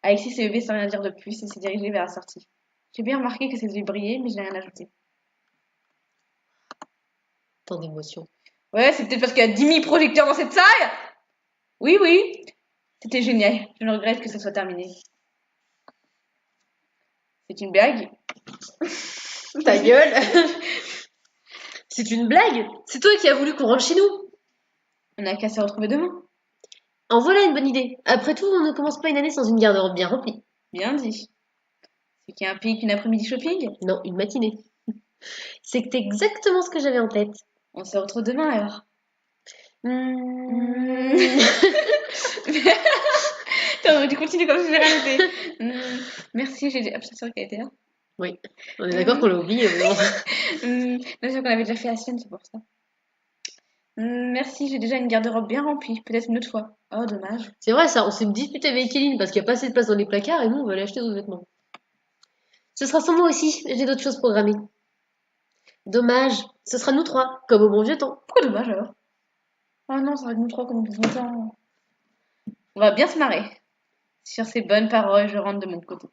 Alexis s'est levé sans rien dire de plus et s'est dirigé vers la sortie. J'ai bien remarqué que ses yeux brillaient, mais je n'ai rien ajouté. Tant d'émotions. Ouais, c'est peut-être parce qu'il y a 10 000 projecteurs dans cette salle. Oui, oui. C'était génial. Je ne regrette que ça soit terminé. C'est une blague. Ta gueule. C'est une blague. C'est toi qui as voulu qu'on rentre chez nous. On n'a qu'à se retrouver demain. En voilà une bonne idée. Après tout, on ne commence pas une année sans une garde-robe bien remplie. Bien dit. Ce qui implique une après-midi shopping. Non, une matinée. C'est exactement ce que j'avais en tête. On se retrouve demain alors. Attends, tu continues comme si j'ai rien noté. Merci, j'ai... Ah, c'est sûr qu'elle était là. Oui, on est d'accord qu'on l'a oublié. Mais bon. C'est sûr qu'on avait déjà fait la scène, c'est pour ça. Merci, j'ai déjà une garde-robe bien remplie. Peut-être une autre fois. Oh, dommage. C'est vrai ça, on s'est disputé avec Kéline parce qu'il n'y a pas assez de place dans les placards et nous on va aller acheter d'autres vêtements. Ce sera sans moi aussi, j'ai d'autres choses programmées. Dommage, ce sera nous trois, comme au bon vieux temps. Pourquoi dommage alors? Oh non, ça va être nous trois comme au bon temps. On va bien se marrer. Sur ces bonnes paroles, je rentre de mon côté.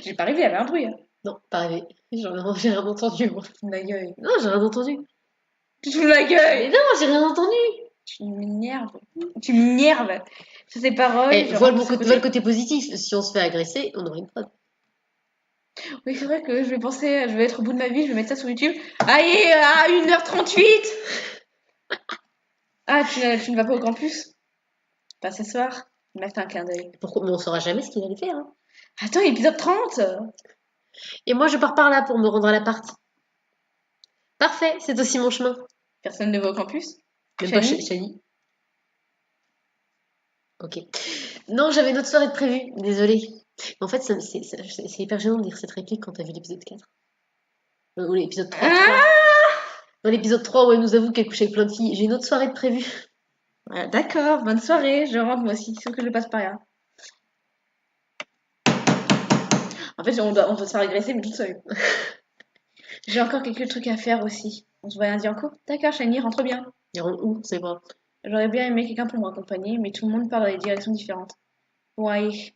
J'ai pas rêvé, il y avait un bruit. Hein. Non, pas rêvé. J'ai rien entendu, moi. La gueule. Non, j'ai rien entendu. Tu te fous de la gueule. Mais non, j'ai rien entendu. Tu m'énerves. Tu m'énerves. Sur ces paroles, Eh, je vois rentre de vois le côté positif. Si on se fait agresser, on aura une preuve. Oui, c'est vrai que je vais penser, je vais être au bout de ma vie, je vais mettre ça sur YouTube. Allez, à 1h38. Ah, tu ne vas pas au campus? Pas ce soir. Mets un clin d'œil. Pourquoi? Mais on saura jamais ce qu'il allait faire. Hein. Attends, épisode 30. Et moi, je pars par là pour me rendre à l'appart. Parfait, c'est aussi mon chemin. Personne ne va au campus? Même pas Chani. Ok. Non, j'avais une autre soirée de prévue, désolée. En fait, c'est hyper gênant de dire cette réplique quand t'as vu l'épisode 4. Ou l'épisode 3. Dans l'épisode 3, où elle nous avoue qu'elle couche avec plein de filles. J'ai une autre soirée de prévue. Ouais, d'accord, bonne soirée, je rentre moi aussi, sauf que je passe par là. En fait, on doit se faire agresser, mais toute seule. J'ai encore quelques trucs à faire aussi. On se voit lundi en cours? D'accord, Shani, rentre bien. Et où? C'est pas. J'aurais bien aimé quelqu'un pour me raccompagner, mais tout le monde part dans des directions différentes. Bon, allez.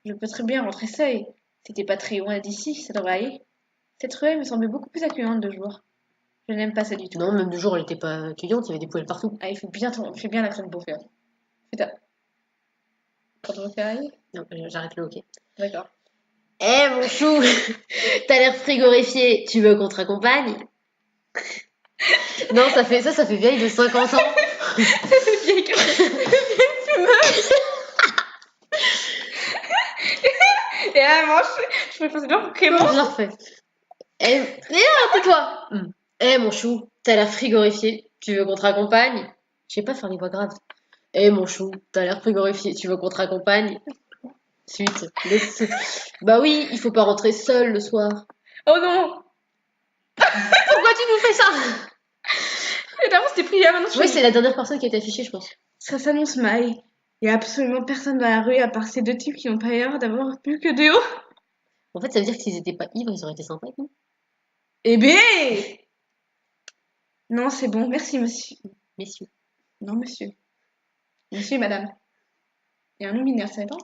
Je peux très bien rentrer seule. C'était pas très loin d'ici, ça devrait aller. Cette ruelle me semblait beaucoup plus accueillante de jour. Je n'aime pas ça du tout. Non, même de jour, elle était pas accueillante, il y avait des poêles partout. Allez, fais bien l'accent de beaufort. Putain. Quand on va faire aller? Non, j'arrête le hockey. D'accord. Eh mon chou, t'as l'air frigorifié, tu veux qu'on te raccompagne? Non, ça fait vieille de 50 ans. C'est vieille que fumeuse. Et avant, je peux passer devant Clément. Je le refais. Eh, tais-toi. Eh mon chou, t'as l'air frigorifié, tu veux qu'on te raccompagne? Je sais pas faire les voix graves. Eh mon chou, t'as l'air frigorifié, tu veux qu'on te raccompagne? Suite. Bah oui, il faut pas rentrer seul le soir. Oh non. Pourquoi tu nous fais ça? Et d'avant, c'était pris là, maintenant. Oui, c'est la dernière personne qui a été affichée, je pense. Ça s'annonce mal. Il y a absolument personne dans la rue à part ces deux types qui n'ont pas l'air d'avoir plus que des hauts. En fait, ça veut dire que s'ils étaient pas ivres, ils auraient été sympas avec nous. Eh bien. Non, c'est bon, merci monsieur. Messieurs. Non, monsieur. Monsieur et madame. Il y a un nom binaire, ça pas?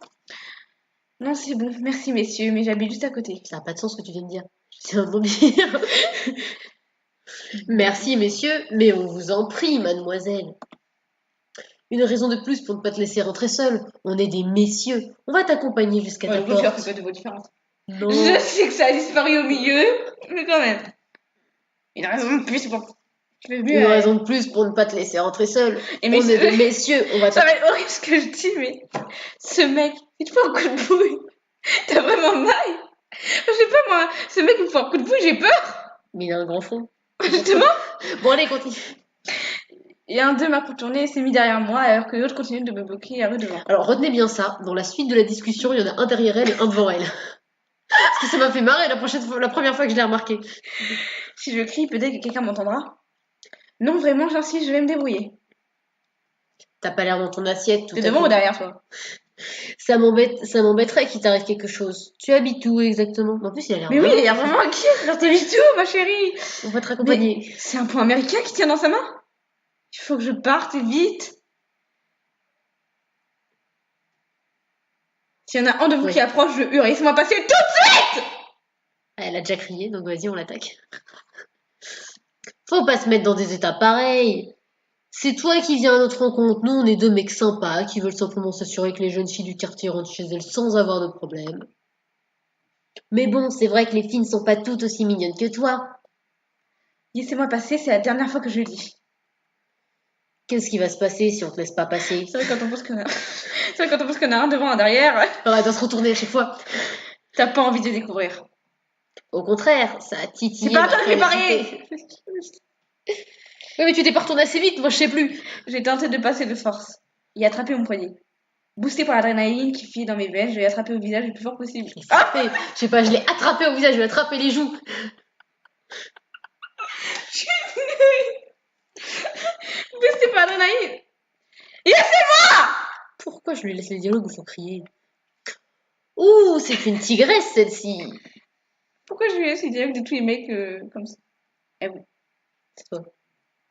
Non, c'est bon, merci messieurs, mais j'habite juste à côté. Ça n'a pas de sens ce que tu viens de dire. C'est un nom binaire. Merci messieurs, mais on vous en prie, mademoiselle. Une raison de plus pour ne pas te laisser rentrer seule. On est des messieurs. On va t'accompagner jusqu'à ta porte. C'est pas de voix différente. Non. Je sais que ça a disparu au milieu, mais quand même. Une raison de plus pour... Je vais mieux. Une raison de plus pour ne pas te laisser rentrer seule. Et On mais est des messieurs, on va ça va être horrible ce que je dis, mais ce mec, il te faut un coup de bouille. T'as vraiment mal. Je sais pas moi, ce mec il me fait un coup de bouille, j'ai peur. Mais il a un grand fond. Justement, Bon, allez, continue. et un d'eux m'a contourné et s'est mis derrière moi alors que l'autre continue de me bloquer à rue devant. Alors, retenez bien ça. Dans la suite de la discussion, il y en a un derrière elle et un devant elle. Parce que ça m'a fait marrer la première fois que je l'ai remarqué. Si je crie, peut-être que quelqu'un m'entendra. Non, vraiment, j'insiste, je vais me débrouiller. T'as pas l'air dans ton assiette tout T'es à devant coup. ou derrière toi? Ça m'embêterait qu'il t'arrive quelque chose. Tu habites où exactement? En plus, il a l'air Mais oui, vraiment- il est vraiment inquiet. Alors t'es tout, ma chérie. On va te raccompagner. C'est un point américain qui tient dans sa main. Il faut que je parte et vite. S'il y en a un de vous Oui. qui approche, je hurle. Laissez-moi passer tout de suite. Elle a déjà crié, donc vas-y, on l'attaque. Faut pas se mettre dans des états pareils. C'est toi qui viens à notre rencontre. Nous, on est deux mecs sympas qui veulent simplement s'assurer que les jeunes filles du quartier rentrent chez elles sans avoir de problème. Mais bon, c'est vrai que les filles ne sont pas toutes aussi mignonnes que toi. Laissez-moi passer, c'est la dernière fois que je le dis. Qu'est-ce qui va se passer si on te laisse pas passer? C'est vrai quand on pense qu'on a... C'est vrai quand on pense qu'on a un devant, un derrière. Alors, elle doit se retourner à chaque fois. T'as pas envie de découvrir. Au contraire, ça a titillé C'est pas à ma toi de curiosité. préparer. Oui, mais tu t'es pas retourné assez vite, moi je sais plus. J'ai tenté de passer de force et attraper mon poignet. Boosté par l'adrénaline qui file dans mes veines, je l'ai attrapé au visage le plus fort possible. Et frappé. Je sais pas, je l'ai attrapé au visage, je lui ai attrapé les joues. Boosté par l'adrénaline. Pourquoi je lui laisse les dialogues où il faut crier? Ouh, c'est une tigresse celle-ci. Pourquoi je lui laisse les dialogues de tous les mecs comme ça? C'est toi.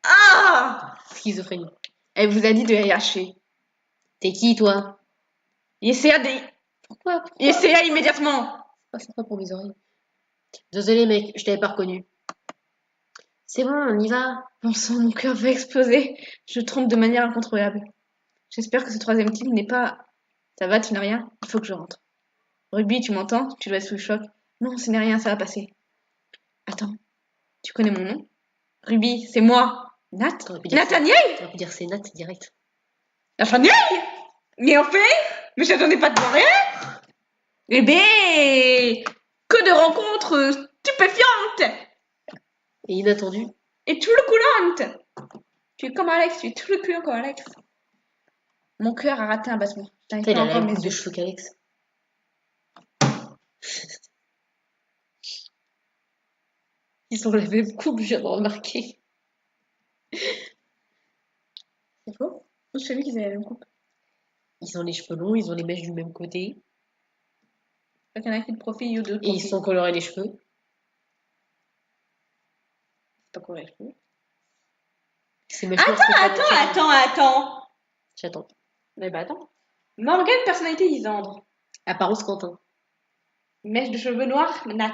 Ah! Schizophrénie. Elle vous a dit de les lâcher. T'es qui toi? Pourquoi? Il essaya immédiatement. C'est pas pour mes oreilles. Désolé mec, je t'avais pas reconnu. C'est bon, on y va. Bon sang, mon cœur va exploser. Je tremble de manière incontrôlable. J'espère que ce troisième type n'est pas... Ça va, tu n'as rien? Il faut que je rentre. Ruby, tu m'entends? Tu dois être sous le choc. Non, ce n'est rien, ça va passer. Attends, tu connais mon nom? Ruby, c'est moi. Nat? T'aurais pu dire Nathaniel? T'aurais pu dire c'est Nat direct. Nathaniel? Mais en fait, mais j'attendais pas de voir rien. Eh ben, que de rencontres stupéfiantes Et inattendu. et tout le coulantes. Tu es comme Alex, tu es tout le culant comme Alex. Mon cœur a raté un battement. Je n'arrive Elle pas a la encore même mes coupe de yeux. cheveux qu'Alex. Ils ont la même coupe, je viens de remarquer. C'est faux? Je savais qu'ils avaient la même coupe. Ils ont les cheveux longs, ils ont les mèches du même côté. Il y en a qui de profil ou deux de Et ils profil. sont colorés les cheveux. C'est pas quoi les cheveux. Ces mèches noires sont pas naturelles. Attends. J'attends. Mais bah attends. Morgane, personnalité Isandre. Apparence Quentin. Mèche de cheveux noirs, Nat.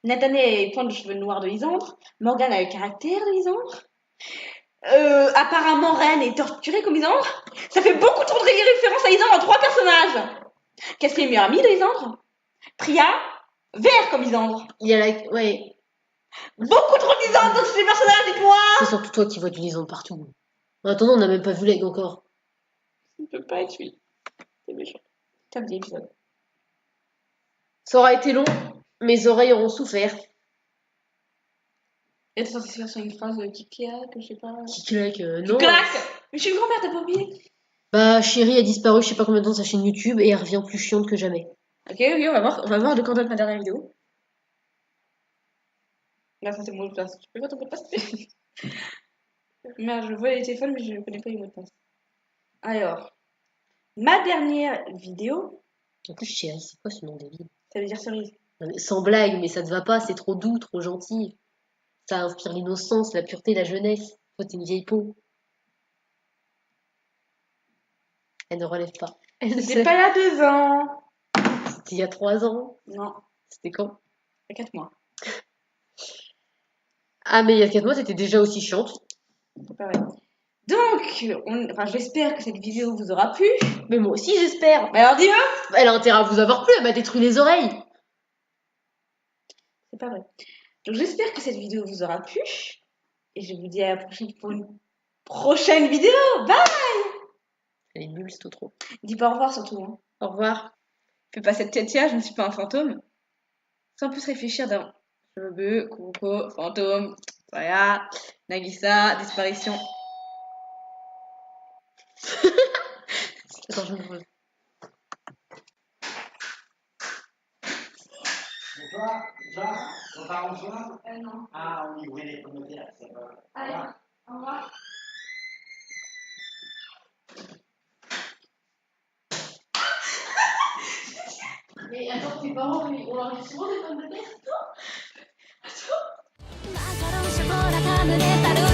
Nathaniel pointe de cheveux noirs de Isandre. Morgane a le caractère de Isandre. Apparemment, Ren est torturée comme Isandre. Ça fait beaucoup trop de références à Isandre en 3 personnages. Qu'est-ce qui est le meilleur ami de Isandre? Priya, vert comme Isandre. Il y a la... Ouais. Beaucoup trop d'Isandre dans tous ces personnages, dites-moi. C'est surtout toi qui vois du lisant partout. En attendant, on n'a même pas vu l'aigle encore. Ça ne peut pas être lui. C'est méchant. Top d'épisode. Ça aura été long. Mes oreilles auront souffert. Et t'es censée faire sur une phrase qui claque, je sais pas. Qui claque, Qui non. claque. Mais je suis une grand-mère, t'as pas oublié? Bah, chérie a disparu je sais pas combien de temps de sa chaîne YouTube et elle revient plus chiante que jamais. Ok, on va voir de quand date ma dernière vidéo. Là, ça c'est mon mot de passe. Tu peux pas ton mot de passe? Merde, je vois les téléphones, mais je ne connais pas les mots de passe. Alors, ma dernière vidéo, En plus, chérie, c'est quoi ce nom débile? ça veut dire cerise. Non, mais sans blague, mais ça te va pas, c'est trop doux, trop gentil. Ça inspire l'innocence, la pureté, la jeunesse. Toi, t'es une vieille peau. Elle ne relève pas. J'étais pas là 2 ans. C'était il y a 3 ans. Non, C'était quand? il y a 4 mois. Ah, mais il y a 4 mois, t'étais déjà aussi chiante. C'est pareil. Donc, enfin, j'espère que cette vidéo vous aura plu. Mais moi aussi, j'espère. Mais alors dis-le. Elle a intérêt à vous avoir plu, elle m'a détruit les oreilles. C'est pas vrai. Donc j'espère que cette vidéo vous aura plu. Et je vous dis à la prochaine pour une prochaine vidéo. Bye. Elle est nulle, c'est trop. Dis pas au revoir surtout. Hein. Au revoir. Fais pas cette tête-là, je ne suis pas un fantôme. Sans plus réfléchir d'avant. Cheveux, Coco, fantôme, voilà, Nagisa, disparition. Attends, je me pose. Bonsoir, Jean, on part ensemble? Non. Ah oui, oui, les pommes de terre, c'est pas. Allez, au revoir. Mais attends, tes parents, on leur dit souvent des pommes de terre? 마카롱 쇼콜라타 눈에 따르